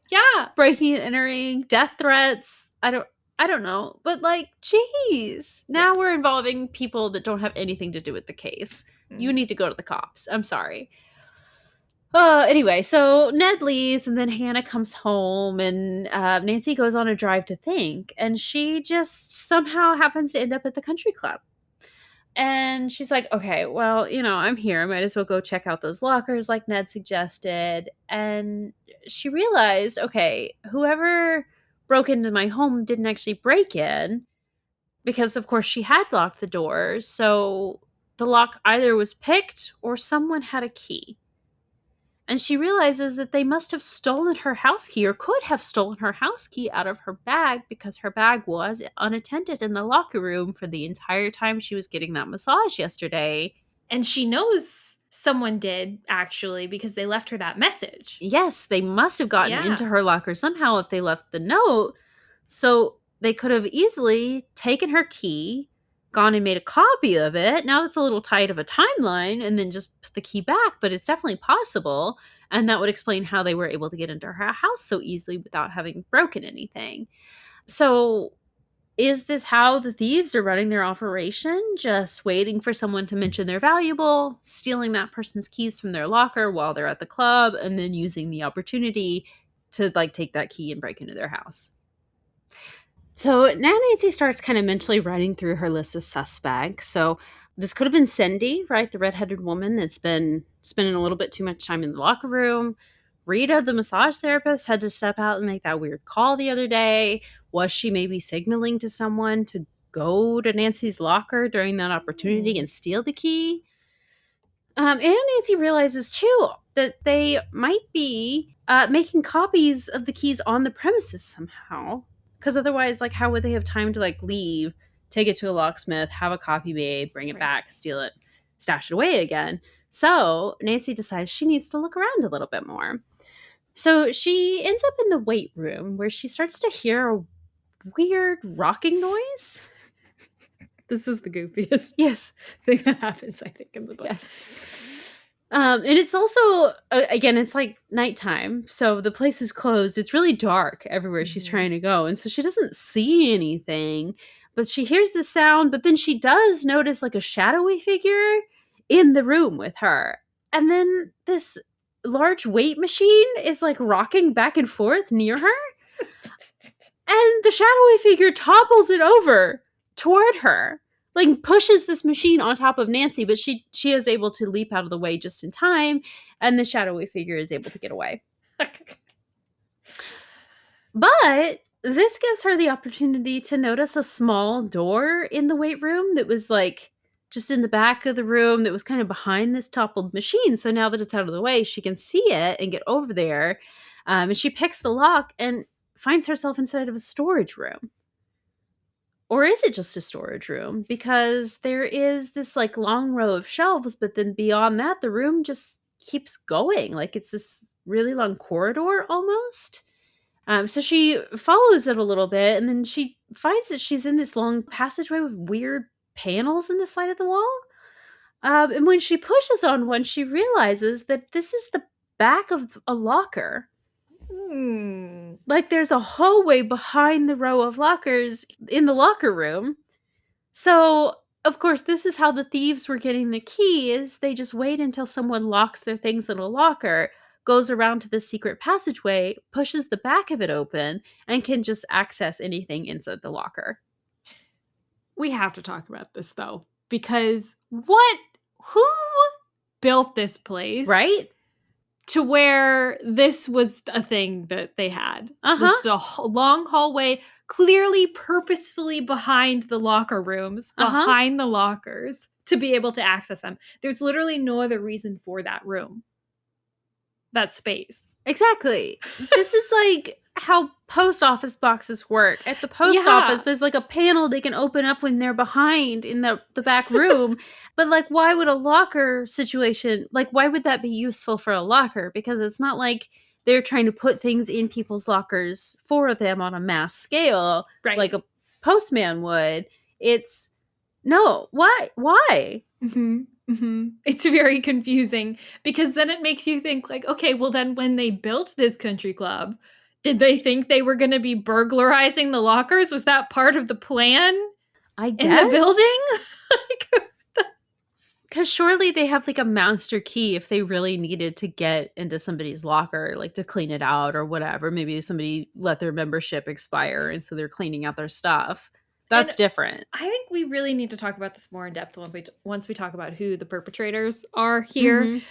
Yeah. Breaking and entering, death threats. I don't know. But like, geez. Now we're involving people that don't have anything to do with the case. You need to go to the cops. I'm sorry. Anyway, so Ned leaves and then Hannah comes home and Nancy goes on a drive to think. And she just somehow happens to end up at the country club. And she's like, okay, well, I'm here. I might as well go check out those lockers like Ned suggested. And she realized, okay, whoever broke into my home didn't actually break in because, of course, she had locked the doors. So the lock either was picked or someone had a key. And she realizes that they must have stolen her house key or could have stolen her house key out of her bag because her bag was unattended in the locker room for the entire time she was getting that massage yesterday. And she knows someone did, actually, because they left her that message. Yes, they must have gotten into her locker somehow if they left the note. So they could have easily taken her key, gone and made a copy of it. Now it's a little tight of a timeline and then just put the key back, but it's definitely possible. And that would explain how they were able to get into her house so easily without having broken anything. So is this how the thieves are running their operation? Just waiting for someone to mention they're valuable, stealing that person's keys from their locker while they're at the club, and then using the opportunity to take that key and break into their house. So now Nancy starts kind of mentally running through her list of suspects. So this could have been Cindy, right? The redheaded woman that's been spending a little bit too much time in the locker room. Rita, the massage therapist, had to step out and make that weird call the other day. Was she maybe signaling to someone to go to Nancy's locker during that opportunity and steal the key? And Nancy realizes, too, that they might be making copies of the keys on the premises somehow. Because otherwise, how would they have time to, leave, take it to a locksmith, have a copy made, bring it back, steal it, stash it away again? So Nancy decides she needs to look around a little bit more. So she ends up in the weight room where she starts to hear a weird rocking noise. This is the goofiest thing that happens, I think, in the book. Yes. And it's also, again, it's nighttime, so the place is closed. It's really dark everywhere she's trying to go, and so she doesn't see anything, but she hears the sound, but then she does notice a shadowy figure in the room with her. And then this large weight machine is rocking back and forth near her, and the shadowy figure topples it over toward her. Pushes this machine on top of Nancy, but she is able to leap out of the way just in time, and the shadowy figure is able to get away. But this gives her the opportunity to notice a small door in the weight room that was just in the back of the room that was kind of behind this toppled machine. So now that it's out of the way, she can see it and get over there. And she picks the lock and finds herself inside of a storage room. Or is it just a storage room? Because there is this long row of shelves, but then beyond that, the room just keeps going. It's this really long corridor almost. So she follows it a little bit, and then she finds that she's in this long passageway with weird panels in the side of the wall. And when she pushes on one, she realizes that this is the back of a locker. There's a hallway behind the row of lockers in the locker room. So, of course, this is how the thieves were getting the keys. They just wait until someone locks their things in a locker, goes around to the secret passageway, pushes the back of it open, and can just access anything inside the locker. We have to talk about this, though, because who built this place? Right? To where this was a thing that they had. Just a long hallway, clearly purposefully behind the locker rooms, behind the lockers, to be able to access them. There's literally no other reason for that room. That space. Exactly. This is how post office boxes work. At the post office, there's like a panel they can open up when they're behind in the back room. But like, why would a locker situation, like, why would that be useful for a locker? Because it's not like they're trying to put things in people's lockers for them on a mass scale, Right. like a postman would. It's no, why? It's very confusing because then it makes you think like, okay, well then when they built this country club, did they think they were going to be burglarizing the lockers? Was that part of the plan I guess in the building? Because surely they have like a master key if they really needed to get into somebody's locker, like to clean it out or whatever. Maybe somebody let their membership expire and so they're cleaning out their stuff. That's different. I think we really need to talk about this more in depth once we talk about who the perpetrators are here.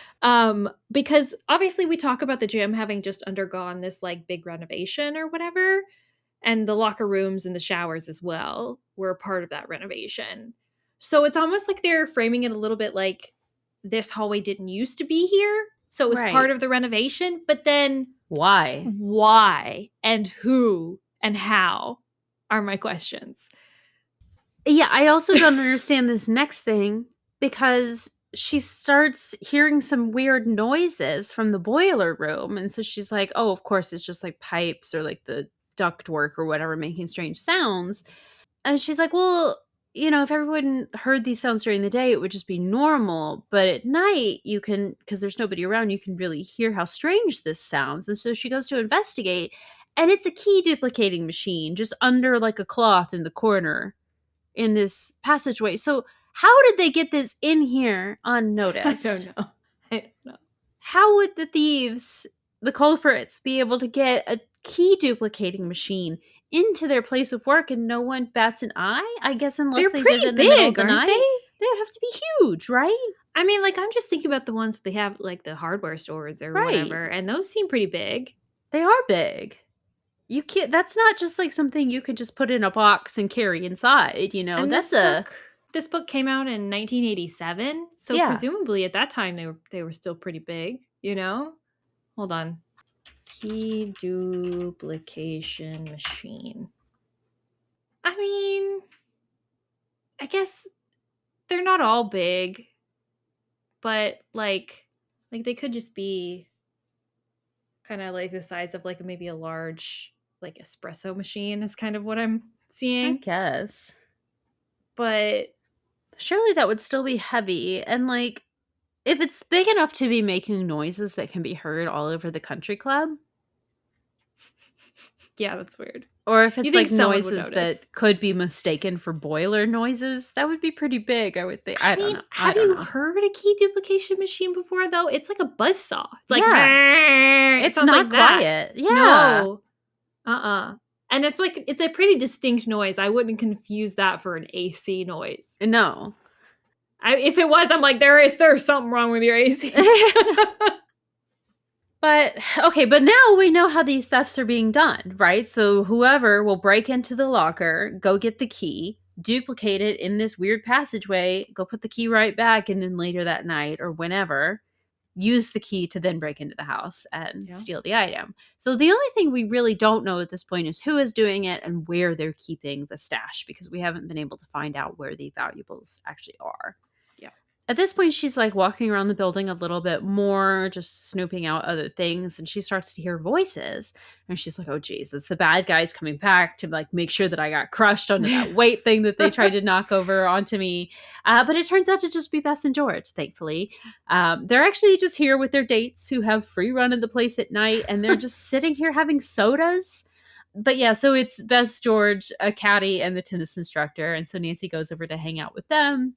Because obviously we talk about the gym having just undergone this like big renovation or whatever. And the locker rooms and the showers as well were a part of that renovation. So it's almost like they're framing it a little bit like this hallway didn't used to be here. So it was part of the renovation. But then why? Why and who and how are my questions. Yeah, I also don't understand this next thing because she starts hearing some weird noises from the boiler room. And so she's like, oh, of course, it's just like pipes or like the ductwork or whatever making strange sounds. And she's like, well, you know, if everyone heard these sounds during the day, it would just be normal. But at night, you can, because there's nobody around, you can really hear how strange this sounds. And so she goes to investigate, and it's a key duplicating machine just under like a cloth in the corner in this passageway. So how did they get this in here unnoticed? I don't know. How would the thieves, the culprits, be able to get a key duplicating machine into their place of work and no one bats an eye? I guess unless they did it in the middle of the night. They would have to be huge, right? I mean, like, I'm just thinking about the ones they have, like the hardware stores or whatever, and those seem pretty big. They are big. You can't. That's not just like something you could just put in a box and carry inside. You know, And that's this book came out in 1987, so presumably at that time they were still pretty big. You know, hold on, key duplication machine. I mean, I guess they're not all big, but like they could just be kind of like the size of like maybe a large like espresso machine is kind of what I'm seeing. I guess. But surely that would still be heavy. And like, if it's big enough to be making noises that can be heard all over the country club. Yeah, that's weird. Or if it's like noises that could be mistaken for boiler noises, that would be pretty big, I would think. I don't know. Have you heard a key duplication machine before, though? It's like a buzzsaw. It's like, it's not like quiet. Yeah. No. And it's like, it's a pretty distinct noise. I wouldn't confuse that for an AC noise. No. If it was, I'm like, there's something wrong with your AC. But, okay, but now we know how these thefts are being done, right? So whoever will break into the locker, go get the key, duplicate it in this weird passageway, go put the key right back, and then later that night or whenever, use the key to then break into the house and steal the item. So the only thing we really don't know at this point is who is doing it and where they're keeping the stash, because we haven't been able to find out where the valuables actually are. At this point, she's like walking around the building a little bit more, just snooping out other things, and she starts to hear voices. And she's like, oh, geez, it's the bad guys coming back to like make sure that I got crushed under that weight thing that they tried to knock over onto me. But it turns out to just be Bess and George, thankfully. They're actually just here with their dates who have free run of the place at night, and they're just sitting here having sodas. But yeah, so it's Bess, George, a caddy, and the tennis instructor. And so Nancy goes over to hang out with them.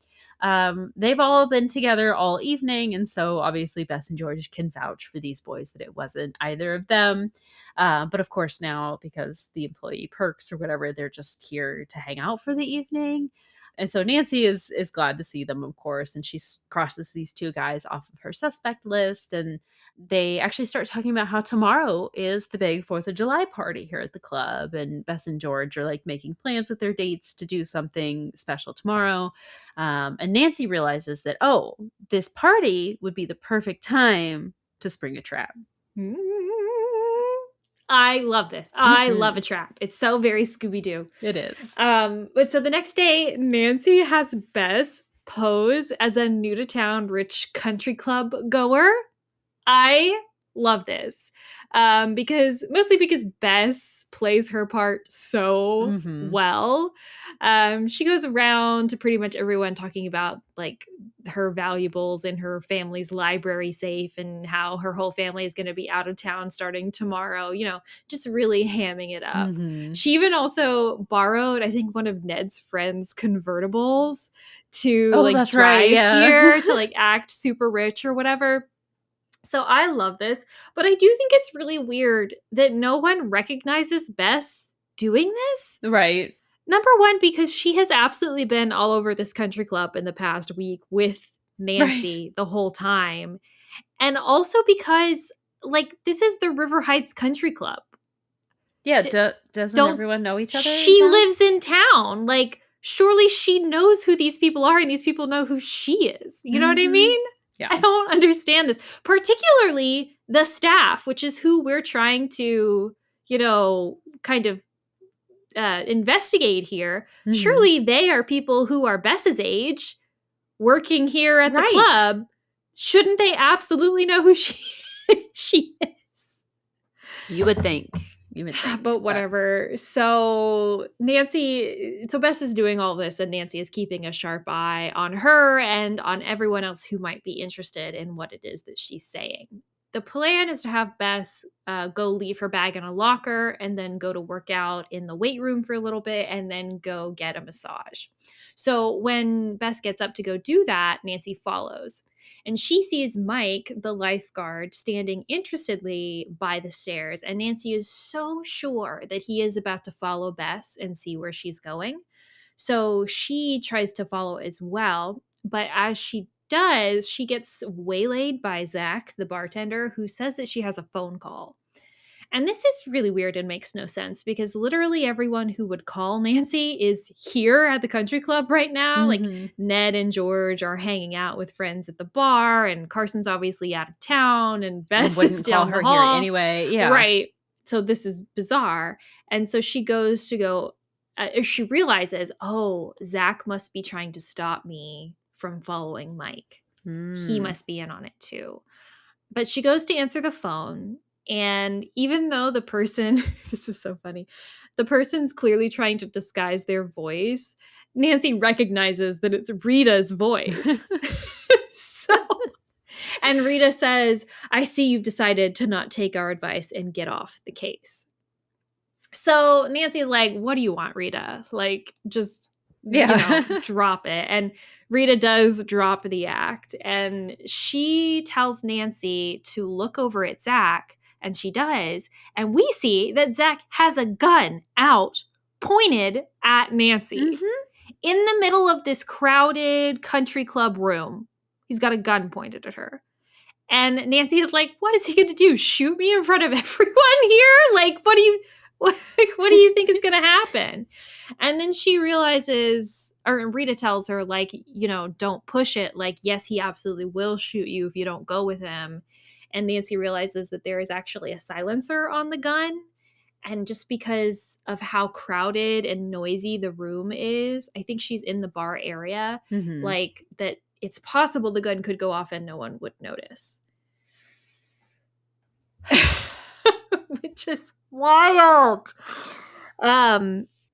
They've all been together all evening, and so obviously Bess and George can vouch for these boys that it wasn't either of them. But of course now, because the employee perks or whatever, they're just here to hang out for the evening. And so Nancy is glad to see them, of course, and she crosses these two guys off of her suspect list, and they actually start talking about how tomorrow is the big 4th of July party here at the club, and Bess and George are like making plans with their dates to do something special tomorrow. And Nancy realizes that, oh, this party would be the perfect time to spring a trap. I love this. I love a trap. It's so very Scooby-Doo. It is. But so the next day, Nancy has Bess pose as a new to town rich country club goer. I love this. Mostly because Bess plays her part so well. She goes around to pretty much everyone talking about like her valuables in her family's library safe and how her whole family is going to be out of town starting tomorrow, just really hamming it up. She even also borrowed, I think, one of Ned's friends' convertibles to that's drive right, yeah. here to like act super rich or whatever. So I love this, but I do think it's really weird that no one recognizes Bess doing this. Right. Number one, because she has absolutely been all over this country club in the past week with Nancy the whole time. And also because, like, this is the River Heights Country Club. Yeah, doesn't everyone know each other? She lives in town. Like, surely she knows who these people are and these people know who she is. You know what I mean? Yeah. I don't understand this. Particularly the staff, which is who we're trying to, kind of investigate here. Surely they are people who are Bess's age working here at the club. Shouldn't they absolutely know who she is? You would think. But whatever. So Bess is doing all this and Nancy is keeping a sharp eye on her and on everyone else who might be interested in what it is that she's saying. The plan is to have Bess go leave her bag in a locker and then go to work out in the weight room for a little bit and then go get a massage. So when Bess gets up to go do that, Nancy follows. And she sees Mike, the lifeguard, standing interestedly by the stairs. And Nancy is so sure that he is about to follow Bess and see where she's going. So she tries to follow as well. But as she does, she gets waylaid by Zach, the bartender, who says that she has a phone call. And this is really weird and makes no sense because literally everyone who would call Nancy is here at the country club right now. Like Ned and George are hanging out with friends at the bar and Carson's obviously out of town and Bess wouldn't is call down her the here hall. anyway. Yeah. Right. So this is bizarre. And so she goes to go, she realizes, Zach must be trying to stop me from following Mike. He must be in on it too. But she goes to answer the phone. And even though the person, this is so funny, the person's clearly trying to disguise their voice, Nancy recognizes that it's Rita's voice. And Rita says, I see you've decided to not take our advice and get off the case. So Nancy is like, what do you want, Rita? Like, just drop it. And Rita does drop the act. And she tells Nancy to look over at Zach. And she does. And we see that Zach has a gun out, pointed at Nancy. In the middle of this crowded country club room. He's got a gun pointed at her. And Nancy is like, what is he going to do? Shoot me in front of everyone here? Like, what do you think is going to happen? And then she realizes, or Rita tells her, like, don't push it. Like, yes, he absolutely will shoot you if you don't go with him. And Nancy realizes that there is actually a silencer on the gun. And just because of how crowded and noisy the room is, I think she's in the bar area, like that it's possible the gun could go off and no one would notice. Which is wild.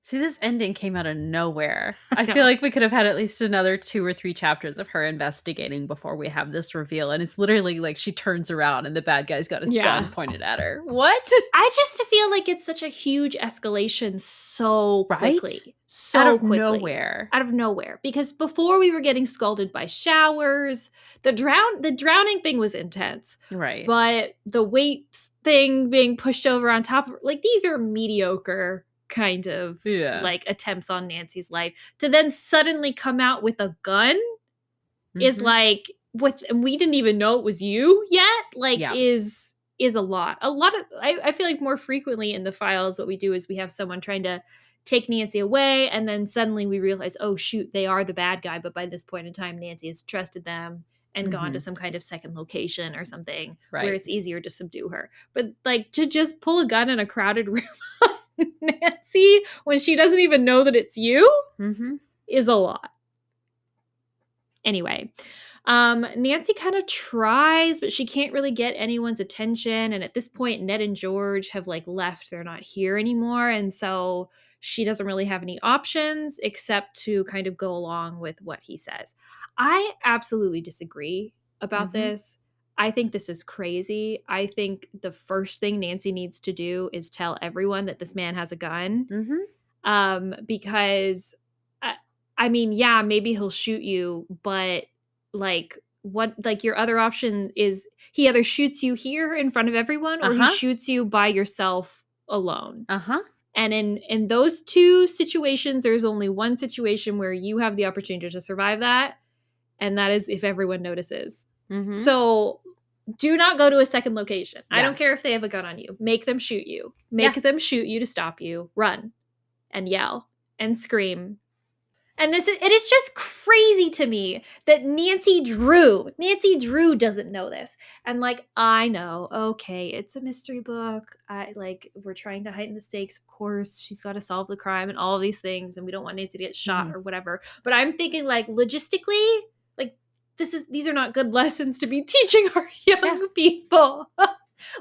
See, this ending came out of nowhere. I feel like we could have had at least another 2 or 3 chapters of her investigating before we have this reveal. And it's literally like she turns around and the bad guy's got his gun pointed at her. What? I just feel like it's such a huge escalation so quickly. Right? So out of quickly. nowhere. Out of nowhere. Because before we were getting scalded by showers. The drowning thing was intense. Right. But the weight thing being pushed over on top of, like, these are mediocre kind of like attempts on Nancy's life. To then suddenly come out with a gun is like, and we didn't even know it was you yet, like is a lot. I feel like more frequently in the files what we do is we have someone trying to take Nancy away and then suddenly we realize, oh shoot, they are the bad guy, but by this point in time Nancy has trusted them and gone to some kind of second location or something Right. where it's easier to subdue her. But like to just pull a gun in a crowded room on Nancy when she doesn't even know that it's you is a lot. Anyway, Nancy kind of tries, but she can't really get anyone's attention. And at this point, Ned and George have like left. They're not here anymore. And so she doesn't really have any options except to kind of go along with what he says. I absolutely disagree about this. I think this is crazy. I think the first thing Nancy needs to do is tell everyone that this man has a gun. Because I mean, yeah, maybe he'll shoot you, but like what, like your other option is he either shoots you here in front of everyone or he shoots you by yourself alone. And in those two situations, there's only one situation where you have the opportunity to survive that. And that is if everyone notices. So do not go to a second location. I don't care if they have a gun on you. Make them shoot you. Make them shoot you to stop you. Run and yell and scream. And it is just crazy to me that Nancy Drew doesn't know this. And like, I know, okay, it's a mystery book. We're trying to heighten the stakes. Of course, she's got to solve the crime and all of these things. And we don't want Nancy to get shot or whatever. But I'm thinking like logistically, like these are not good lessons to be teaching our young people.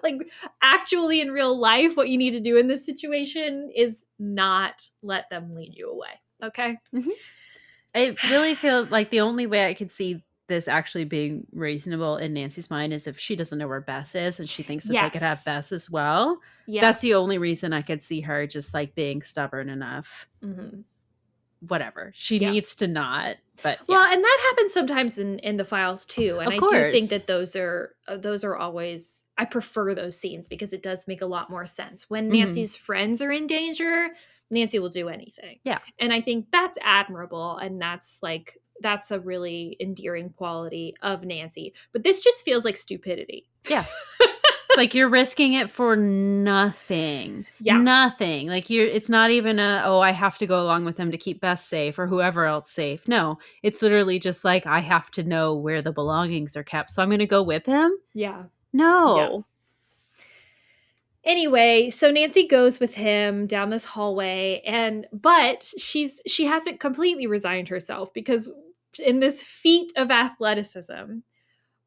Like actually in real life, what you need to do in this situation is not let them lead you away. Okay. I really feel like the only way I could see this actually being reasonable in Nancy's mind is if she doesn't know where Bess is and she thinks that they could have Bess as well. That's the only reason I could see her just like being stubborn enough. Whatever. She needs to not. But well, and that happens sometimes in the files too. And I do think that those are always, I prefer those scenes because it does make a lot more sense. When Nancy's friends are in danger, Nancy will do anything. Yeah. And I think that's admirable. And that's a really endearing quality of Nancy. But this just feels like stupidity. Yeah. Like you're risking it for nothing. Yeah. Nothing. Like it's not even I have to go along with them to keep Bess safe or whoever else safe. No, it's literally just like, I have to know where the belongings are kept. So I'm going to go with him. Yeah. No. Yeah. Anyway, so Nancy goes with him down this hallway but she hasn't completely resigned herself because in this feat of athleticism,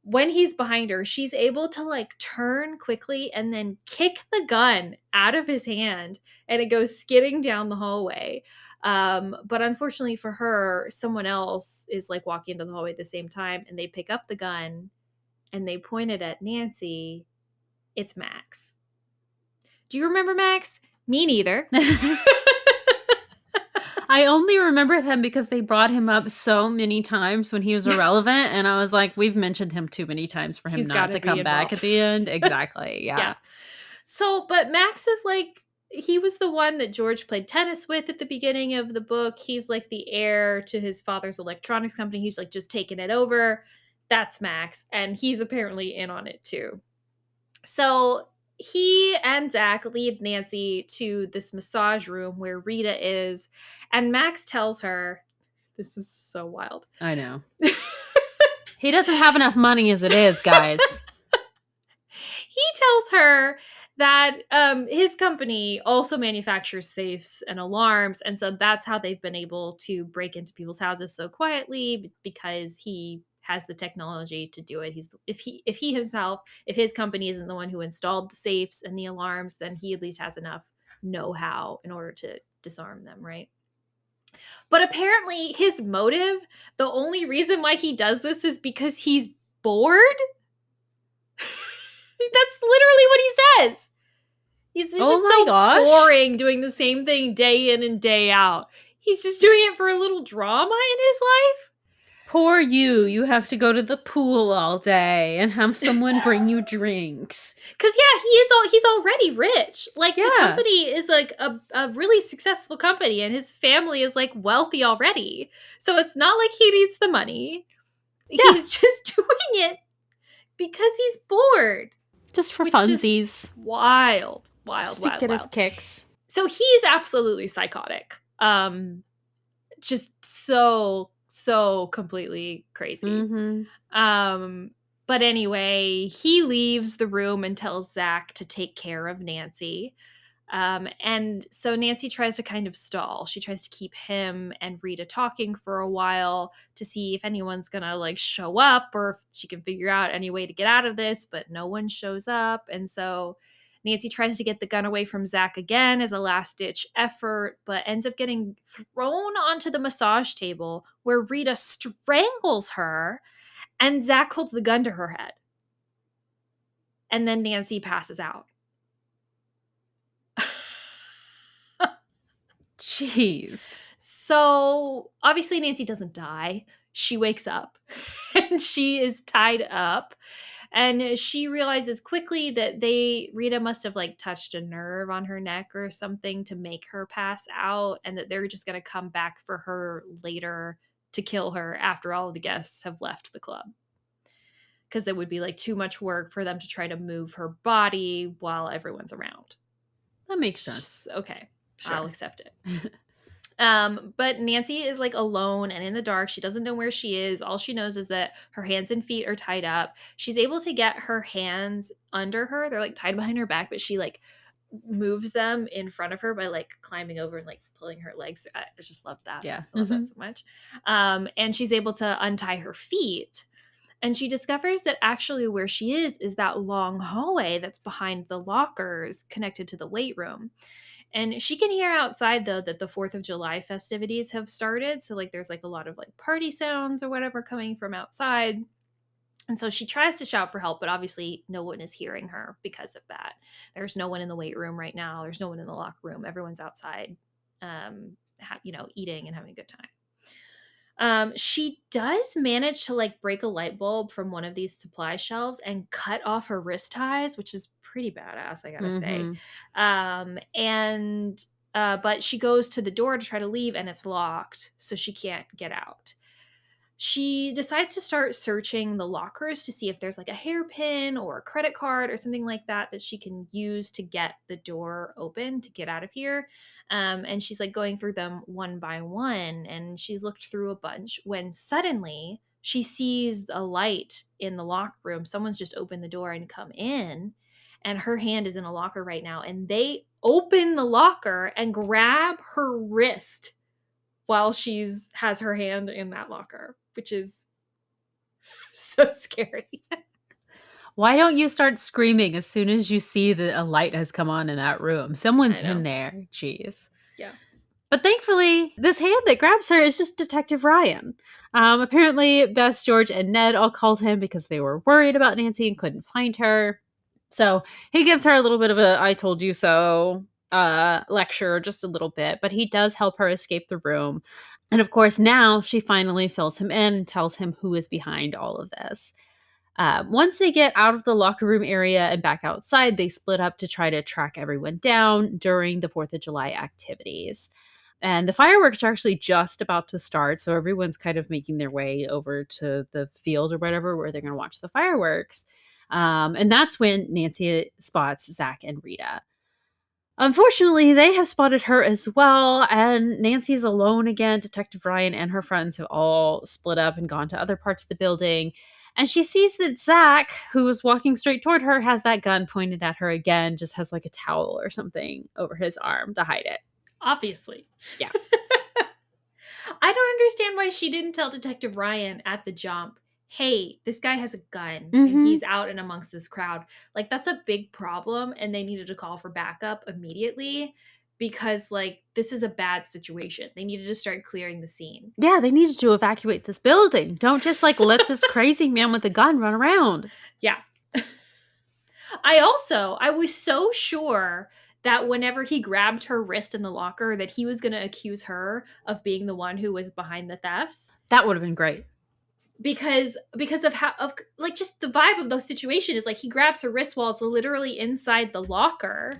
when he's behind her, she's able to like turn quickly and then kick the gun out of his hand and it goes skidding down the hallway. But unfortunately for her, someone else is like walking into the hallway at the same time and they pick up the gun and they point it at Nancy. It's Max. Do you remember Max? Me neither. I only remembered him because they brought him up so many times when he was irrelevant. And I was like, we've mentioned him too many times for him not to come back at the end. Exactly. Yeah. So, but Max is like, he was the one that George played tennis with at the beginning of the book. He's like the heir to his father's electronics company. He's like just taking it over. That's Max. And he's apparently in on it too. So he and Zach lead Nancy to this massage room where Rita is. And Max tells her, this is so wild. I know. He doesn't have enough money as it is, guys. He tells her that his company also manufactures safes and alarms. And so that's how they've been able to break into people's houses so quietly because he has the technology to do it. If his company isn't the one who installed the safes and the alarms, then he at least has enough know-how in order to disarm them, right? But apparently his motive, the only reason why he does this is because he's bored. That's literally what he says. He's just so boring doing the same thing day in and day out. He's just doing it for a little drama in his life. Poor you. You have to go to the pool all day and have someone bring you drinks. Because, yeah, he's already rich. Like, the company is, like, a really successful company, and his family is, like, wealthy already. So it's not like he needs the money. Yeah. He's just doing it because he's bored. Just for funsies. Wild. Just to get his kicks. So he's absolutely psychotic. Just so so completely crazy. Mm-hmm. But anyway, he leaves the room and tells Zach to take care of Nancy. And so Nancy tries to kind of stall. She tries to keep him and Rita talking for a while to see if anyone's gonna like show up or if she can figure out any way to get out of this, but no one shows up. And so Nancy tries to get the gun away from Zach again as a last ditch effort, but ends up getting thrown onto the massage table where Rita strangles her and Zach holds the gun to her head. And then Nancy passes out. Jeez. So obviously Nancy doesn't die. She wakes up and she is tied up. And she realizes quickly that Rita must have like touched a nerve on her neck or something to make her pass out, and that they're just going to come back for her later to kill her after all of the guests have left the club. Because it would be like too much work for them to try to move her body while everyone's around. That makes sense. Okay, Sure. I'll accept it. But Nancy is like alone and in the dark. She doesn't know where she is. All she knows is that her hands and feet are tied up. She's able to get her hands under her. They're like tied behind her back, but she like moves them in front of her by like climbing over and like pulling her legs. I just love that. Yeah. I love that so much. And she's able to untie her feet. And she discovers that actually where she is that long hallway that's behind the lockers connected to the weight room. And she can hear outside, though, that the 4th of July festivities have started. So, like, there's, like, a lot of, like, party sounds or whatever coming from outside. And so she tries to shout for help, but obviously no one is hearing her because of that. There's no one in the weight room right now. There's no one in the locker room. Everyone's outside, eating and having a good time. She does manage to like break a light bulb from one of these supply shelves and cut off her wrist ties, which is pretty badass, I gotta say. But she goes to the door to try to leave and it's locked, so she can't get out. She decides to start searching the lockers to see if there's like a hairpin or a credit card or something like that that she can use to get the door open to get out of here. And she's like going through them one by one, and she's looked through a bunch when suddenly she sees a light in the locker room. Someone's just opened the door and come in, and her hand is in a locker right now, and they open the locker and grab her wrist while has her hand in that locker, which is so scary. Why don't you start screaming as soon as you see that a light has come on in that room? Someone's in there. Jeez. Yeah. But thankfully, this hand that grabs her is just Detective Ryan. Apparently, Bess, George, and Ned all called him because they were worried about Nancy and couldn't find her. So he gives her a little bit of a I told you so lecture, just a little bit, but he does help her escape the room. And of course, now she finally fills him in and tells him who is behind all of this. Once they get out of the locker room area and back outside, they split up to try to track everyone down during the 4th of July activities. And the fireworks are actually just about to start, so everyone's kind of making their way over to the field or whatever where they're going to watch the fireworks. And that's when Nancy spots Zach and Rita. Unfortunately, they have spotted her as well, and Nancy's alone again. Detective Ryan and her friends have all split up and gone to other parts of the building. And she sees that Zach, who was walking straight toward her, has that gun pointed at her again, just has like a towel or something over his arm to hide it. Obviously. Yeah. I don't understand why she didn't tell Detective Ryan at the jump, hey, this guy has a gun and he's out and amongst this crowd. Like, that's a big problem, and they needed to call for backup immediately because, like, this is a bad situation. They needed to start clearing the scene. Yeah, they needed to evacuate this building. Don't just, like, let this crazy man with a gun run around. Yeah. I was so sure that whenever he grabbed her wrist in the locker that he was going to accuse her of being the one who was behind the thefts. That would have been great. Because of just the vibe of the situation is like he grabs her wrist while it's literally inside the locker.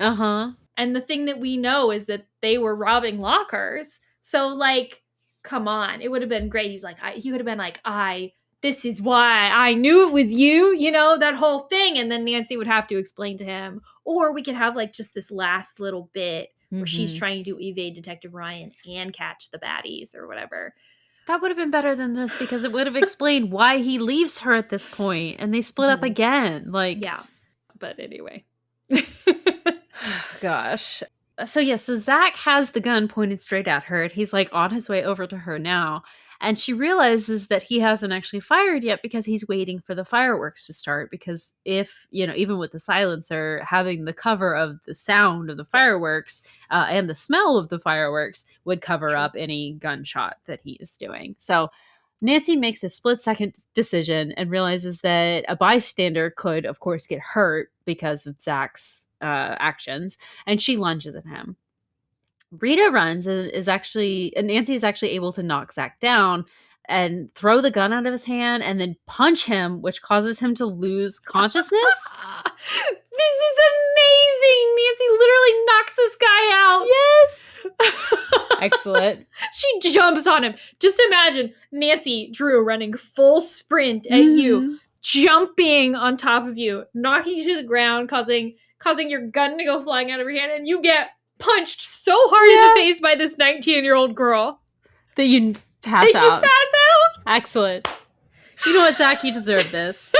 And the thing that we know is that they were robbing lockers. So like, come on, it would have been great. He would have been like, this is why I knew it was you, that whole thing. And then Nancy would have to explain to him, or we could have like just this last little bit where she's trying to evade Detective Ryan and catch the baddies or whatever. That would have been better than this because it would have explained why he leaves her at this point and they split up again. Like, Yeah. But anyway. gosh. So Zach has the gun pointed straight at her and he's like on his way over to her now. And she realizes that he hasn't actually fired yet because he's waiting for the fireworks to start. Because if, even with the silencer, having the cover of the sound of the fireworks and the smell of the fireworks would cover up any gunshot that he is doing. So Nancy makes a split-second decision and realizes that a bystander could, of course, get hurt because of Zach's actions. And she lunges at him. Rita runs and Nancy is actually able to knock Zach down and throw the gun out of his hand and then punch him, which causes him to lose consciousness. This is amazing. Nancy literally knocks this guy out. Yes. Excellent. She jumps on him. Just imagine Nancy Drew running full sprint at you, jumping on top of you, knocking you to the ground, causing your gun to go flying out of your hand, and you get punched so hard in the face by this 19-year-old girl that you pass out. Excellent. You know what, Zach? You deserve this.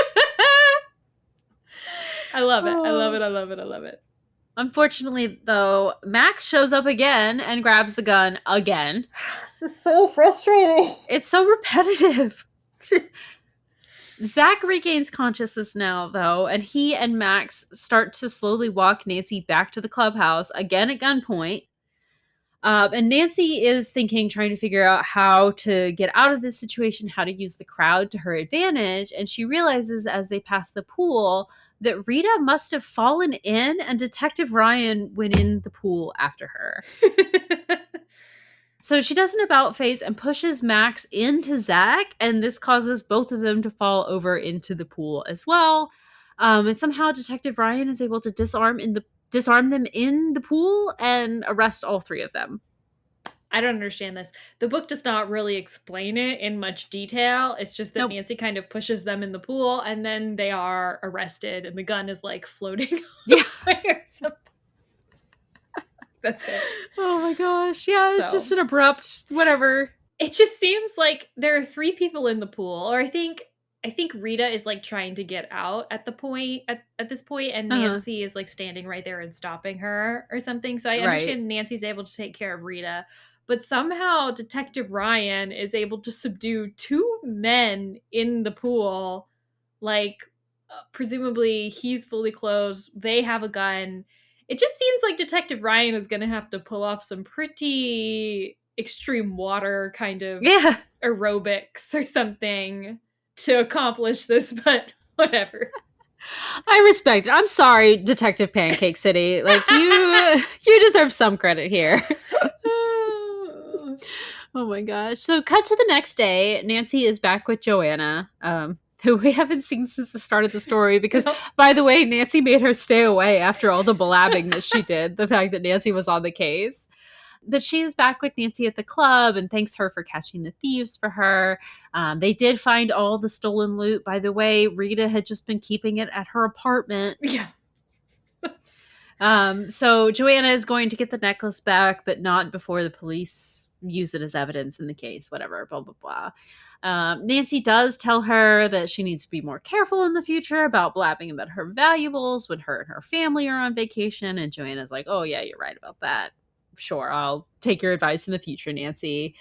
I love it. I love it. I love it. I love it. Unfortunately, though, Max shows up again and grabs the gun again. This is so frustrating. It's so repetitive. Zach regains consciousness now, though, and he and Max start to slowly walk Nancy back to the clubhouse, again at gunpoint. And Nancy is trying to figure out how to get out of this situation, how to use the crowd to her advantage. And she realizes as they pass the pool that Rita must have fallen in and Detective Ryan went in the pool after her. So she does an about face and pushes Max into Zach, and this causes both of them to fall over into the pool as well. And somehow Detective Ryan is able to disarm them in the pool and arrest all three of them. I don't understand this. The book does not really explain it in much detail. It's just that Nancy kind of pushes them in the pool and then they are arrested and the gun is like floating away or something. That's it. Oh my gosh. Yeah, it's just an abrupt whatever. It just seems like there are three people in the pool, or I think Rita is like trying to get out at this point, and Nancy is like standing right there and stopping her or something. So I understand Nancy's able to take care of Rita, but somehow Detective Ryan is able to subdue two men in the pool. Like, presumably he's fully clothed. They have a gun. It just seems like Detective Ryan is going to have to pull off some pretty extreme water kind of aerobics or something to accomplish this, but whatever. I respect it. I'm sorry, Detective Pancake City. Like, you deserve some credit here. Oh my gosh. So cut to the next day. Nancy is back with Joanna, who we haven't seen since the start of the story because, by the way, Nancy made her stay away after all the blabbing that she did, the fact that Nancy was on the case. But she is back with Nancy at the club and thanks her for catching the thieves for her. They did find all the stolen loot. By the way, Rita had just been keeping it at her apartment. Yeah. So Joanna is going to get the necklace back, but not before the police use it as evidence in the case, whatever, blah, blah, blah. Nancy does tell her that she needs to be more careful in the future about blabbing about her valuables when her and her family are on vacation. And Joanna's like, oh yeah, you're right about that. Sure, I'll take your advice in the future, Nancy.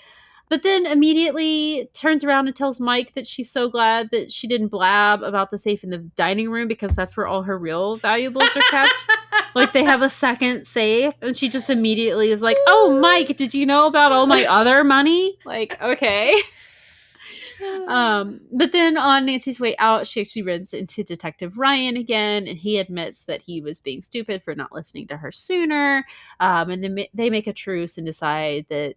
But then immediately turns around and tells Mike that she's so glad that she didn't blab about the safe in the dining room because that's where all her real valuables are kept. Like, they have a second safe. And she just immediately is like, oh, Mike, did you know about all my other money? Like, okay. But then on Nancy's way out, she actually runs into Detective Ryan again, and he admits that he was being stupid for not listening to her sooner. And then they make a truce and decide that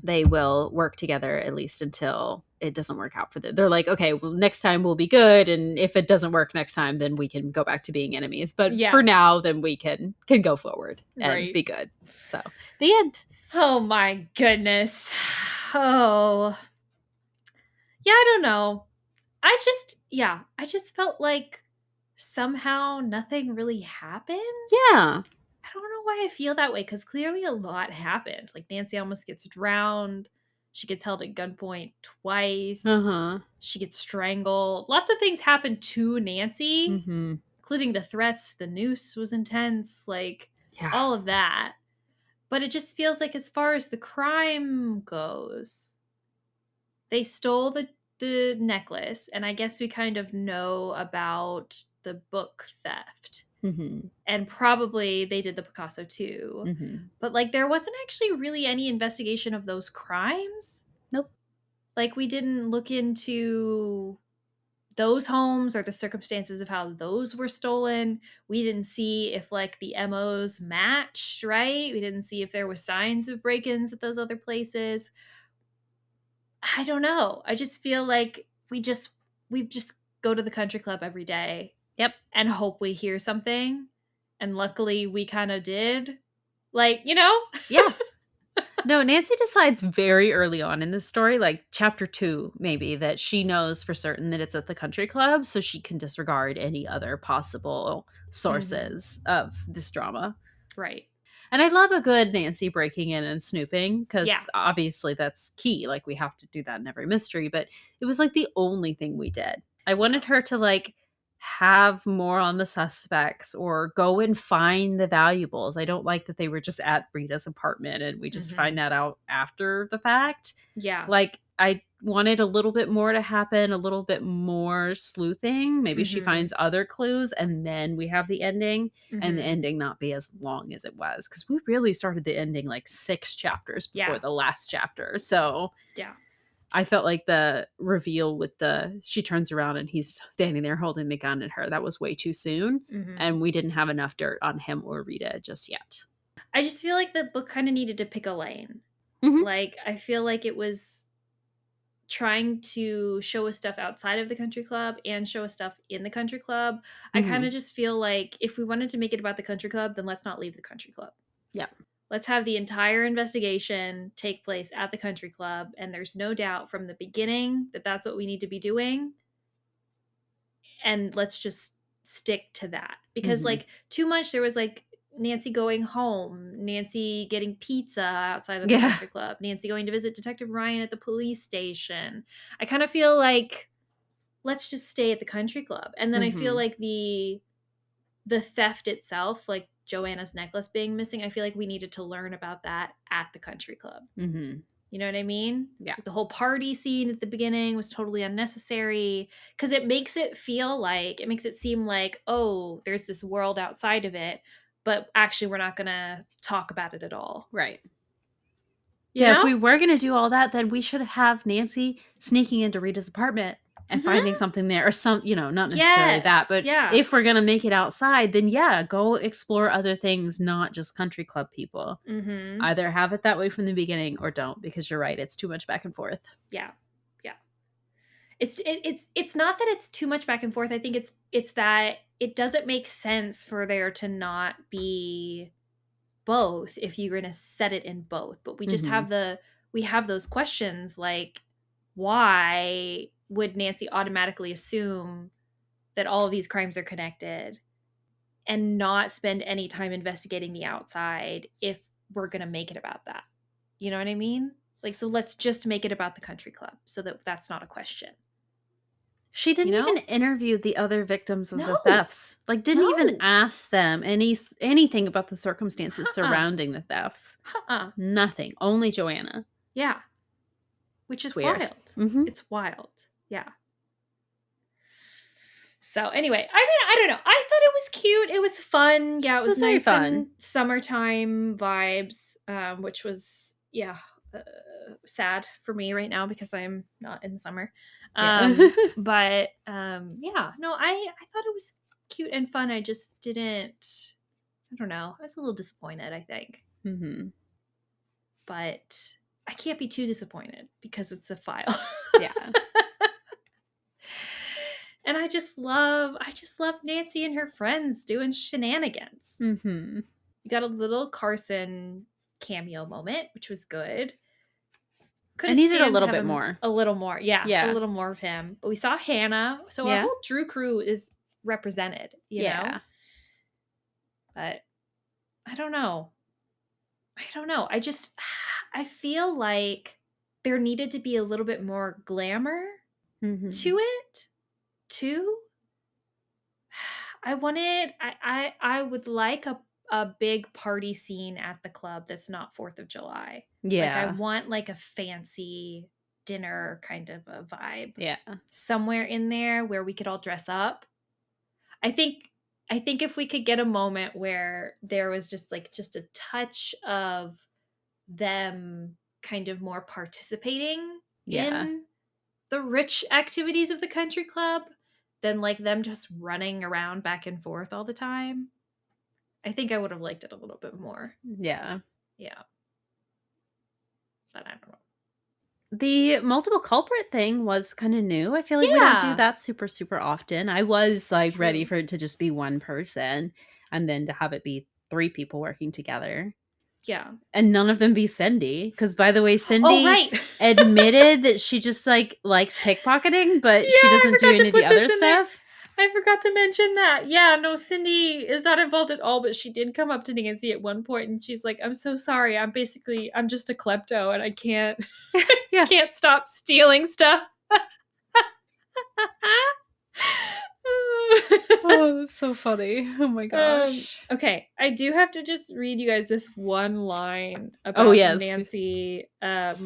they will work together at least until it doesn't work out for them. They're like, okay, well, next time we'll be good, and if it doesn't work next time, then we can go back to being enemies. But for now, then we can go forward and be good. So the end. Oh my goodness. Oh. Yeah, I don't know. I just felt like somehow nothing really happened. Yeah. I don't know why I feel that way, because clearly a lot happened. Like, Nancy almost gets drowned. She gets held at gunpoint twice. Uh-huh. She gets strangled. Lots of things happen to Nancy, Mm-hmm. including the threats. The noose was intense, like Yeah. all of that. But it just feels like as far as the crime goes, they stole the necklace, and I guess we kind of know about the book theft. Mm-hmm. And probably they did the Picasso too. Mm-hmm. But like there wasn't actually really any investigation of those crimes. Nope. Like we didn't look into those homes or the circumstances of how those were stolen. We didn't see if like the MOs matched, right? We didn't see if there was signs of break-ins at those other places. I don't know. I just feel like we just go to the country club every day. Yep. And hope we hear something. And luckily we kind of did. Like, you know? Yeah. No, Nancy decides very early on in the story, like chapter 2 maybe, that she knows for certain that it's at the country club, so she can disregard any other possible sources of this drama. Right. And I love a good Nancy breaking in and snooping, because Yeah. obviously that's key. Like, we have to do that in every mystery, but it was like the only thing we did. I wanted her to like have more on the suspects or go and find the valuables. I don't like that they were just at Rita's apartment and we just find that out after the fact. Yeah. Like, I wanted a little bit more to happen, a little bit more sleuthing. Maybe she finds other clues and then we have the ending, and the ending not be as long as it was, because we really started the ending like 6 chapters before the last chapter. So yeah, I felt like the reveal with she turns around and he's standing there holding the gun at her, that was way too soon. And we didn't have enough dirt on him or Rita just yet. I just feel like the book kind of needed to pick a lane. Like, I feel like it was trying to show us stuff outside of the country club and show us stuff in the country club. I kind of just feel like if we wanted to make it about the country club, then let's not leave the country club. Yeah. Let's have the entire investigation take place at the country club. And there's no doubt from the beginning that that's what we need to be doing. And let's just stick to that. Because like too much, there was like Nancy going home, Nancy getting pizza outside of the country club, Nancy going to visit Detective Ryan at the police station. I kind of feel like let's just stay at the country club. And then I feel like the theft itself, like Joanna's necklace being missing, I feel like we needed to learn about that at the country club. You know what I mean? Yeah. The whole party scene at the beginning was totally unnecessary, because it makes it seem like, oh, there's this world outside of it, but actually we're not going to talk about it at all. Right. You know? If we were going to do all that, then we should have Nancy sneaking into Rita's apartment and finding something there, or some, not necessarily that, but if we're going to make it outside, then go explore other things, not just country club people. Either have it that way from the beginning or don't, because you're right. It's too much back and forth. Yeah. Yeah. It's not that it's too much back and forth. I think it's that it doesn't make sense for there to not be both if you're going to set it in both. But we just have those questions like, why would Nancy automatically assume that all of these crimes are connected and not spend any time investigating the outside if we're going to make it about that? You know what I mean? Like, so let's just make it about the country club so that that's not a question. She didn't even interview the other victims of the thefts. Like, didn't even ask them anything about the circumstances surrounding the thefts. Nothing. Only Joanna. Yeah. Which is weird. Wild. It's wild. Yeah. So anyway, I mean, I don't know. I thought it was cute. It was fun. Yeah, it was nice fun. And summertime vibes, which was, sad for me right now because I'm not in summer. But no, I thought it was cute and fun. I just didn't, I don't know. I was a little disappointed, I think. But I can't be too disappointed because it's a file. Yeah. And I just love Nancy and her friends doing shenanigans. You got a little Carson cameo moment, which was good. I needed a little bit more. A little more, yeah. A little more of him. But we saw Hannah, so our whole Drew crew is represented, you know? But I don't know. I feel like there needed to be a little bit more glamour to it too. I would like a big party scene at the club that's not 4th of July. Like I want like a fancy dinner kind of a vibe. Yeah. Somewhere in there where we could all dress up. I think if we could get a moment where there was just a touch of them kind of more participating in the rich activities of the country club than like them just running around back and forth all the time. I think I would have liked it a little bit more. Yeah. Yeah. But I don't know. The multiple culprit thing was kind of new. I feel like we don't do that super, super often. I was like ready for it to just be one person and then to have it be 3 people working together. Yeah. And none of them be Cindy. Because by the way, Cindy admitted that she just like likes pickpocketing, but she doesn't do any of the other stuff. I forgot to mention that. Yeah, no, Cindy is not involved at all, but she did come up to Nancy at one point and she's like, I'm so sorry. I'm just a klepto and I can't can't stop stealing stuff. Oh, that's so funny. Oh my gosh. Okay, I do have to just read you guys this one line about Nancy of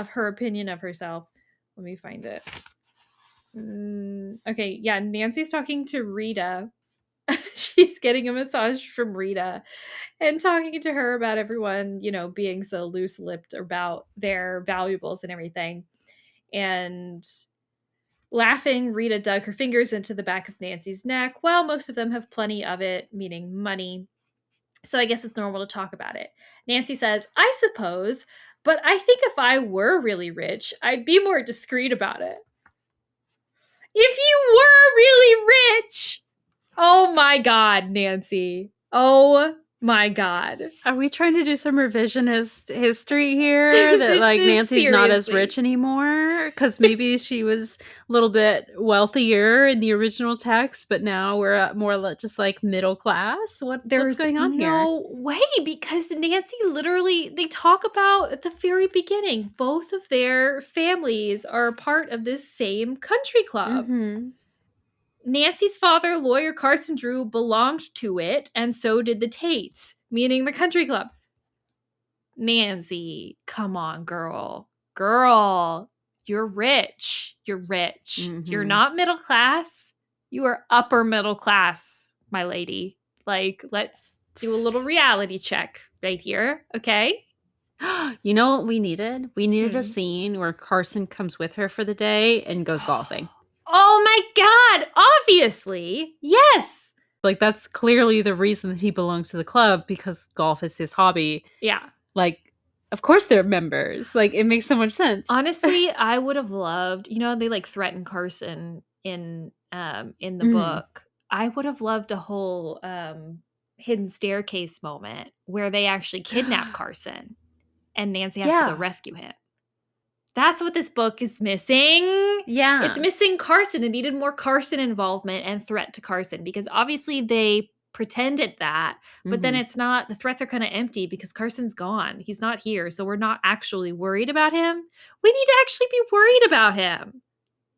her opinion of herself. Let me find it. Okay, yeah, Nancy's talking to Rita. She's getting a massage from Rita and talking to her about everyone, being so loose-lipped about their valuables and everything. And laughing, Rita dug her fingers into the back of Nancy's neck. Well, most of them have plenty of it, meaning money. So I guess it's normal to talk about it. Nancy says, I suppose, but I think if I were really rich, I'd be more discreet about it. If you were really rich! Oh my God, Nancy. Oh my God. Are we trying to do some revisionist history here? That like Nancy's not as rich anymore? Because maybe she was a little bit wealthier in the original text, but now we're at more just like middle class? What's going on here? No way, because Nancy literally, they talk about at the very beginning, both of their families are a part of this same country club. Nancy's father, lawyer Carson Drew, belonged to it, and so did the Tates, meaning the country club. Nancy, come on, girl. Girl, you're rich. You're rich. You're not middle class. You are upper middle class, my lady. Like, let's do a little reality check right here, okay? You know what we needed? We needed a scene where Carson comes with her for the day and goes golfing. Oh my God, obviously. Yes. Like, that's clearly the reason that he belongs to the club, because golf is his hobby. Yeah. Like, of course they're members. Like, it makes so much sense. Honestly, I would have loved, they like threaten Carson in the book. I would have loved a whole hidden staircase moment where they actually kidnap Carson and Nancy has to go rescue him. That's what this book is missing. Yeah. It's missing Carson. It needed more Carson involvement and threat to Carson, because obviously they pretended that, but then it's not, the threats are kind of empty because Carson's gone. He's not here. So we're not actually worried about him. We need to actually be worried about him.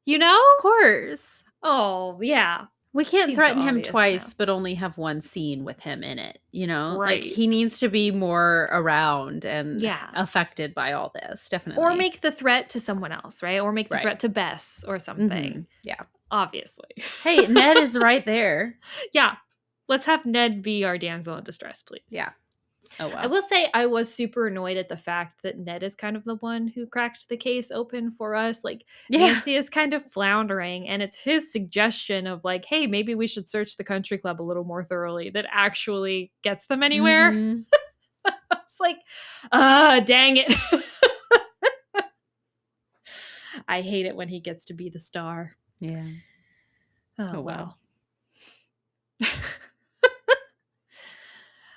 Of course. Oh, yeah. We can't threaten him twice, but only have one scene with him in it, Right. Like, he needs to be more around and affected by all this, definitely. Or make the threat to someone else, right? Or make the threat to Bess or something. Yeah. Obviously. Hey, Ned is right there. Yeah. Let's have Ned be our damsel in distress, please. Yeah. Oh, wow. I will say I was super annoyed at the fact that Ned is kind of the one who cracked the case open for us. Like, Nancy is kind of floundering, and it's his suggestion of like, hey, maybe we should search the country club a little more thoroughly that actually gets them anywhere. It's like, dang it. I hate it when he gets to be the star. Yeah. Oh, well.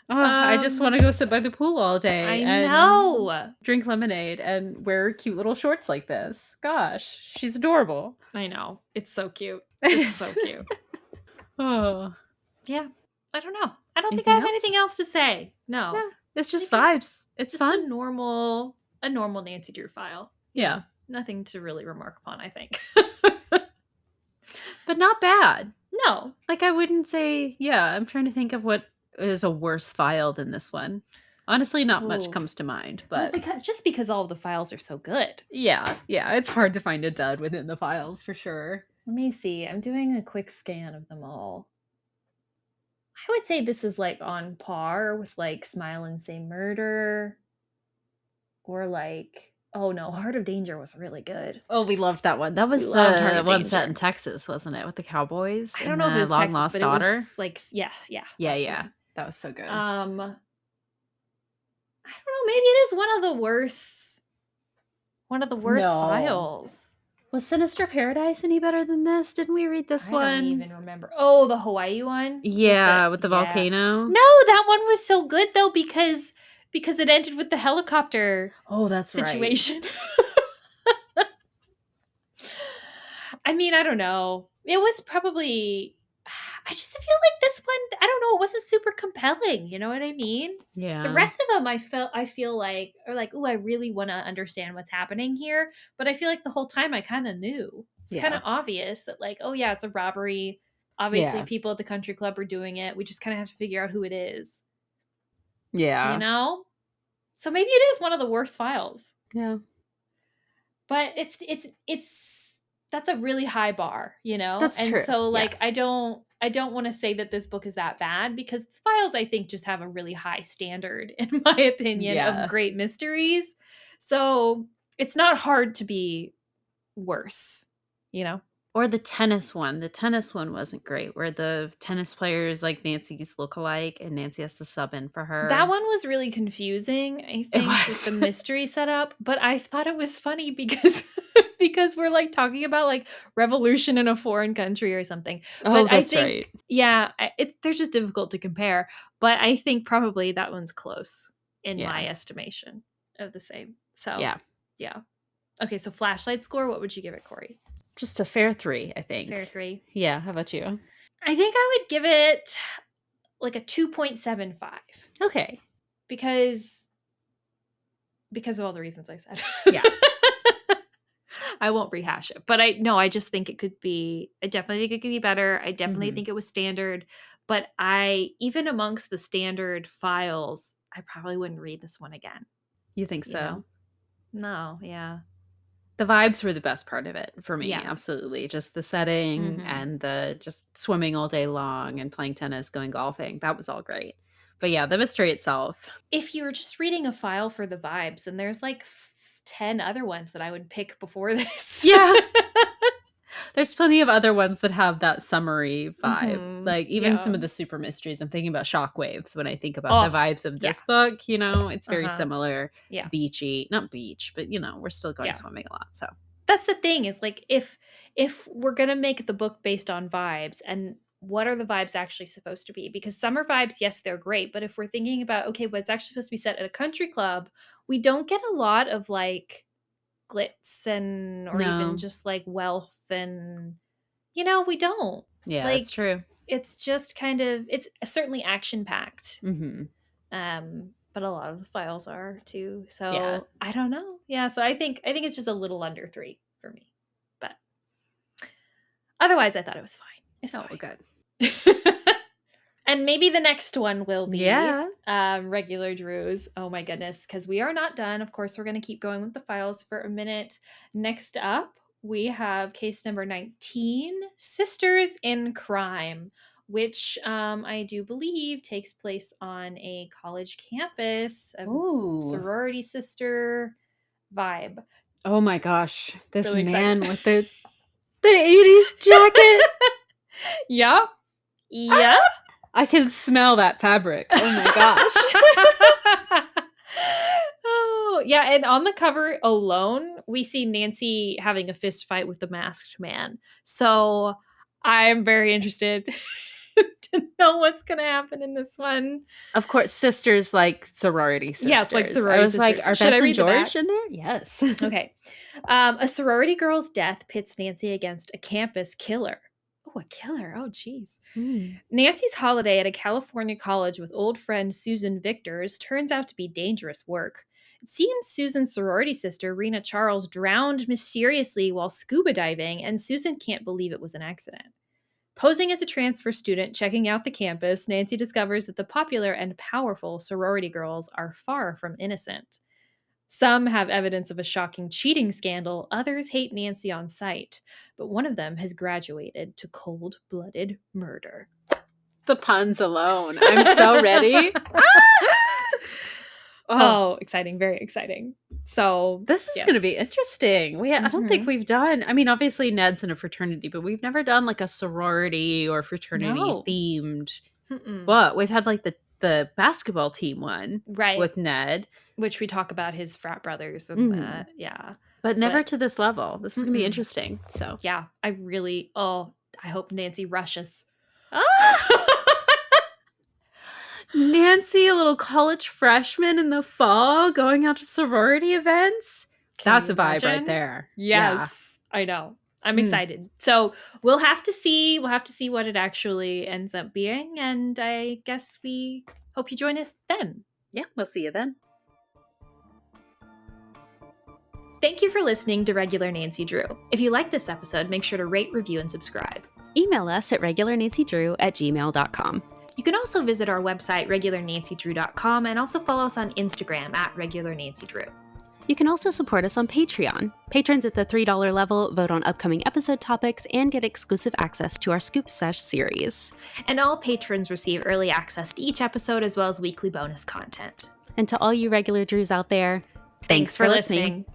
I just want to go sit by the pool all day. I know. Drink lemonade and wear cute little shorts like this. Gosh, she's adorable. I know. It's so cute. It's so cute. Oh. Yeah. I don't know. I don't think I have anything else to say. No. Yeah. It's just vibes. It's just fun. a normal a normal Nancy Drew file. Yeah. Nothing to really remark upon, I think. But not bad. No. Like, I wouldn't say, I'm trying to think of what is a worse file than this one. Honestly, not much Ooh. comes to mind, Well, but because all of the files are so good. yeah, it's hard to find a dud within the files for sure. Let me see. I'm doing a quick scan of them all. I would say this is like on par with like Smile and Say Murder, or like, oh no, Heart of Danger was really good. Oh, we loved that one. That was We loved Heart the of one set Danger. in Texas, wasn't it? With the cowboys. I don't know if it was Long Texas, Lost but Daughter. it was like, yeah. that's the Yeah. one. That was so good. I don't know. Maybe it is one of the worst No. files. Was Sinister Paradise any better than this? Didn't we read this one? I don't even remember. Oh, the Hawaii one? Yeah, with the volcano. No, that one was so good though because it ended with the helicopter situation. Right. I mean, I don't know. It was probably I just feel like this one, I don't know, it wasn't super compelling, you know what I mean? Yeah. The rest of them I feel like are like, "Oh, I really want to understand what's happening here." But I feel like the whole time I kind of knew. It's kind of obvious that like, "Oh yeah, it's a robbery. Obviously people at the country club are doing it. We just kind of have to figure out who it is." Yeah. You know? So maybe it is one of the worst files. Yeah. But it's that's a really high bar, you know? That's true. So like I don't want to say that this book is that bad because the files I think just have a really high standard in my opinion of great mysteries. So it's not hard to be worse, you know? Or the tennis one. The tennis one wasn't great, where the tennis players like Nancy's look-alike and Nancy has to sub in for her. That one was really confusing, I think, with the mystery setup. But I thought it was funny because we're like talking about like revolution in a foreign country or something. Oh, but that's I think, right. Yeah, they're just difficult to compare. But I think probably that one's close in my estimation of the same. So yeah. Okay, so flashlight score, what would you give it, Kori? Just a fair 3, I think. Fair 3. Yeah, how about you? I think I would give it like a 2.75. Okay. Because of all the reasons I said. Yeah. I won't rehash it. But I just think it could be, I definitely think it could be better. I definitely think it was standard. But even amongst the standard files, I probably wouldn't read this one again. You think so? know? No, yeah. The vibes were the best part of it for me. Yeah. Absolutely. Just the setting and the just swimming all day long and playing tennis, going golfing. That was all great. But yeah, the mystery itself. If you were just reading a file for the vibes, then there's like 10 other ones that I would pick before this. Yeah. There's plenty of other ones that have that summary vibe. Like even some of the super mysteries. I'm thinking about Shockwaves when I think about the vibes of this book. You know, it's very similar. Yeah. Beachy. Not beach, but you know, we're still going swimming a lot. So that's the thing is like if we're going to make the book based on vibes, and what are the vibes actually supposed to be? Because summer vibes, yes, they're great. But if we're thinking about, okay, what's actually supposed to be set at a country club, we don't get a lot of like glitz or even just like wealth, and you know, we don't. Yeah, like, that's true. It's just kind of, it's certainly action packed. But a lot of the files are too. So I don't know. Yeah, so I think it's just a little under 3 for me. But otherwise I thought it was fine. It's fine. Good. And maybe the next one will be regular Drews. Oh my goodness, because we are not done. Of course, we're going to keep going with the files for a minute. Next up, we have case number 19, Sisters in Crime, which I do believe takes place on a college campus. Sorority sister vibe. Oh my gosh. This Really man with the 80s jacket. Yep. Yep. I can smell that fabric. Oh my gosh. Oh, yeah. And on the cover alone, we see Nancy having a fist fight with the masked man. So I'm very interested to know what's going to happen in this one. Of course, sisters like sorority sisters. Yes, like sorority I was sisters. like, are Should I Bess and read the George back? in there? Yes. Okay. A sorority girl's death pits Nancy against a campus killer. Oh, a killer. Oh, geez. Nancy's holiday at a California college with old friend Susan Victors turns out to be dangerous work. It seems Susan's sorority sister, Rena Charles, drowned mysteriously while scuba diving, and Susan can't believe it was an accident. Posing as a transfer student checking out the campus, Nancy discovers that the popular and powerful sorority girls are far from innocent. Some have evidence of a shocking cheating scandal, others hate Nancy on sight, but one of them has graduated to cold-blooded murder. The puns alone. I'm so ready. Oh, exciting. Very exciting. So this is going to be interesting. I don't think we've done, I mean, obviously Ned's in a fraternity, but we've never done like a sorority or fraternity themed book. We've had like the basketball team one with Ned. Which we talk about his frat brothers and that. Yeah. But never to this level. This is going to be interesting. So yeah, I hope Nancy rushes. Nancy, a little college freshman in the fall, going out to sorority events. That's a vibe right there. Yes, yeah. I know. I'm excited. So we'll have to see. We'll have to see what it actually ends up being. And I guess we hope you join us then. Yeah, we'll see you then. Thank you for listening to Regular Nancy Drew. If you like this episode, make sure to rate, review, and subscribe. Email us at regularnancydrew@gmail.com. You can also visit our website, regularnancydrew.com, and also follow us on Instagram at regularnancydrew. You can also support us on Patreon. Patrons at the $3 level vote on upcoming episode topics and get exclusive access to our Scoop Sesh series. And all patrons receive early access to each episode as well as weekly bonus content. And to all you regular Drews out there, thanks for listening.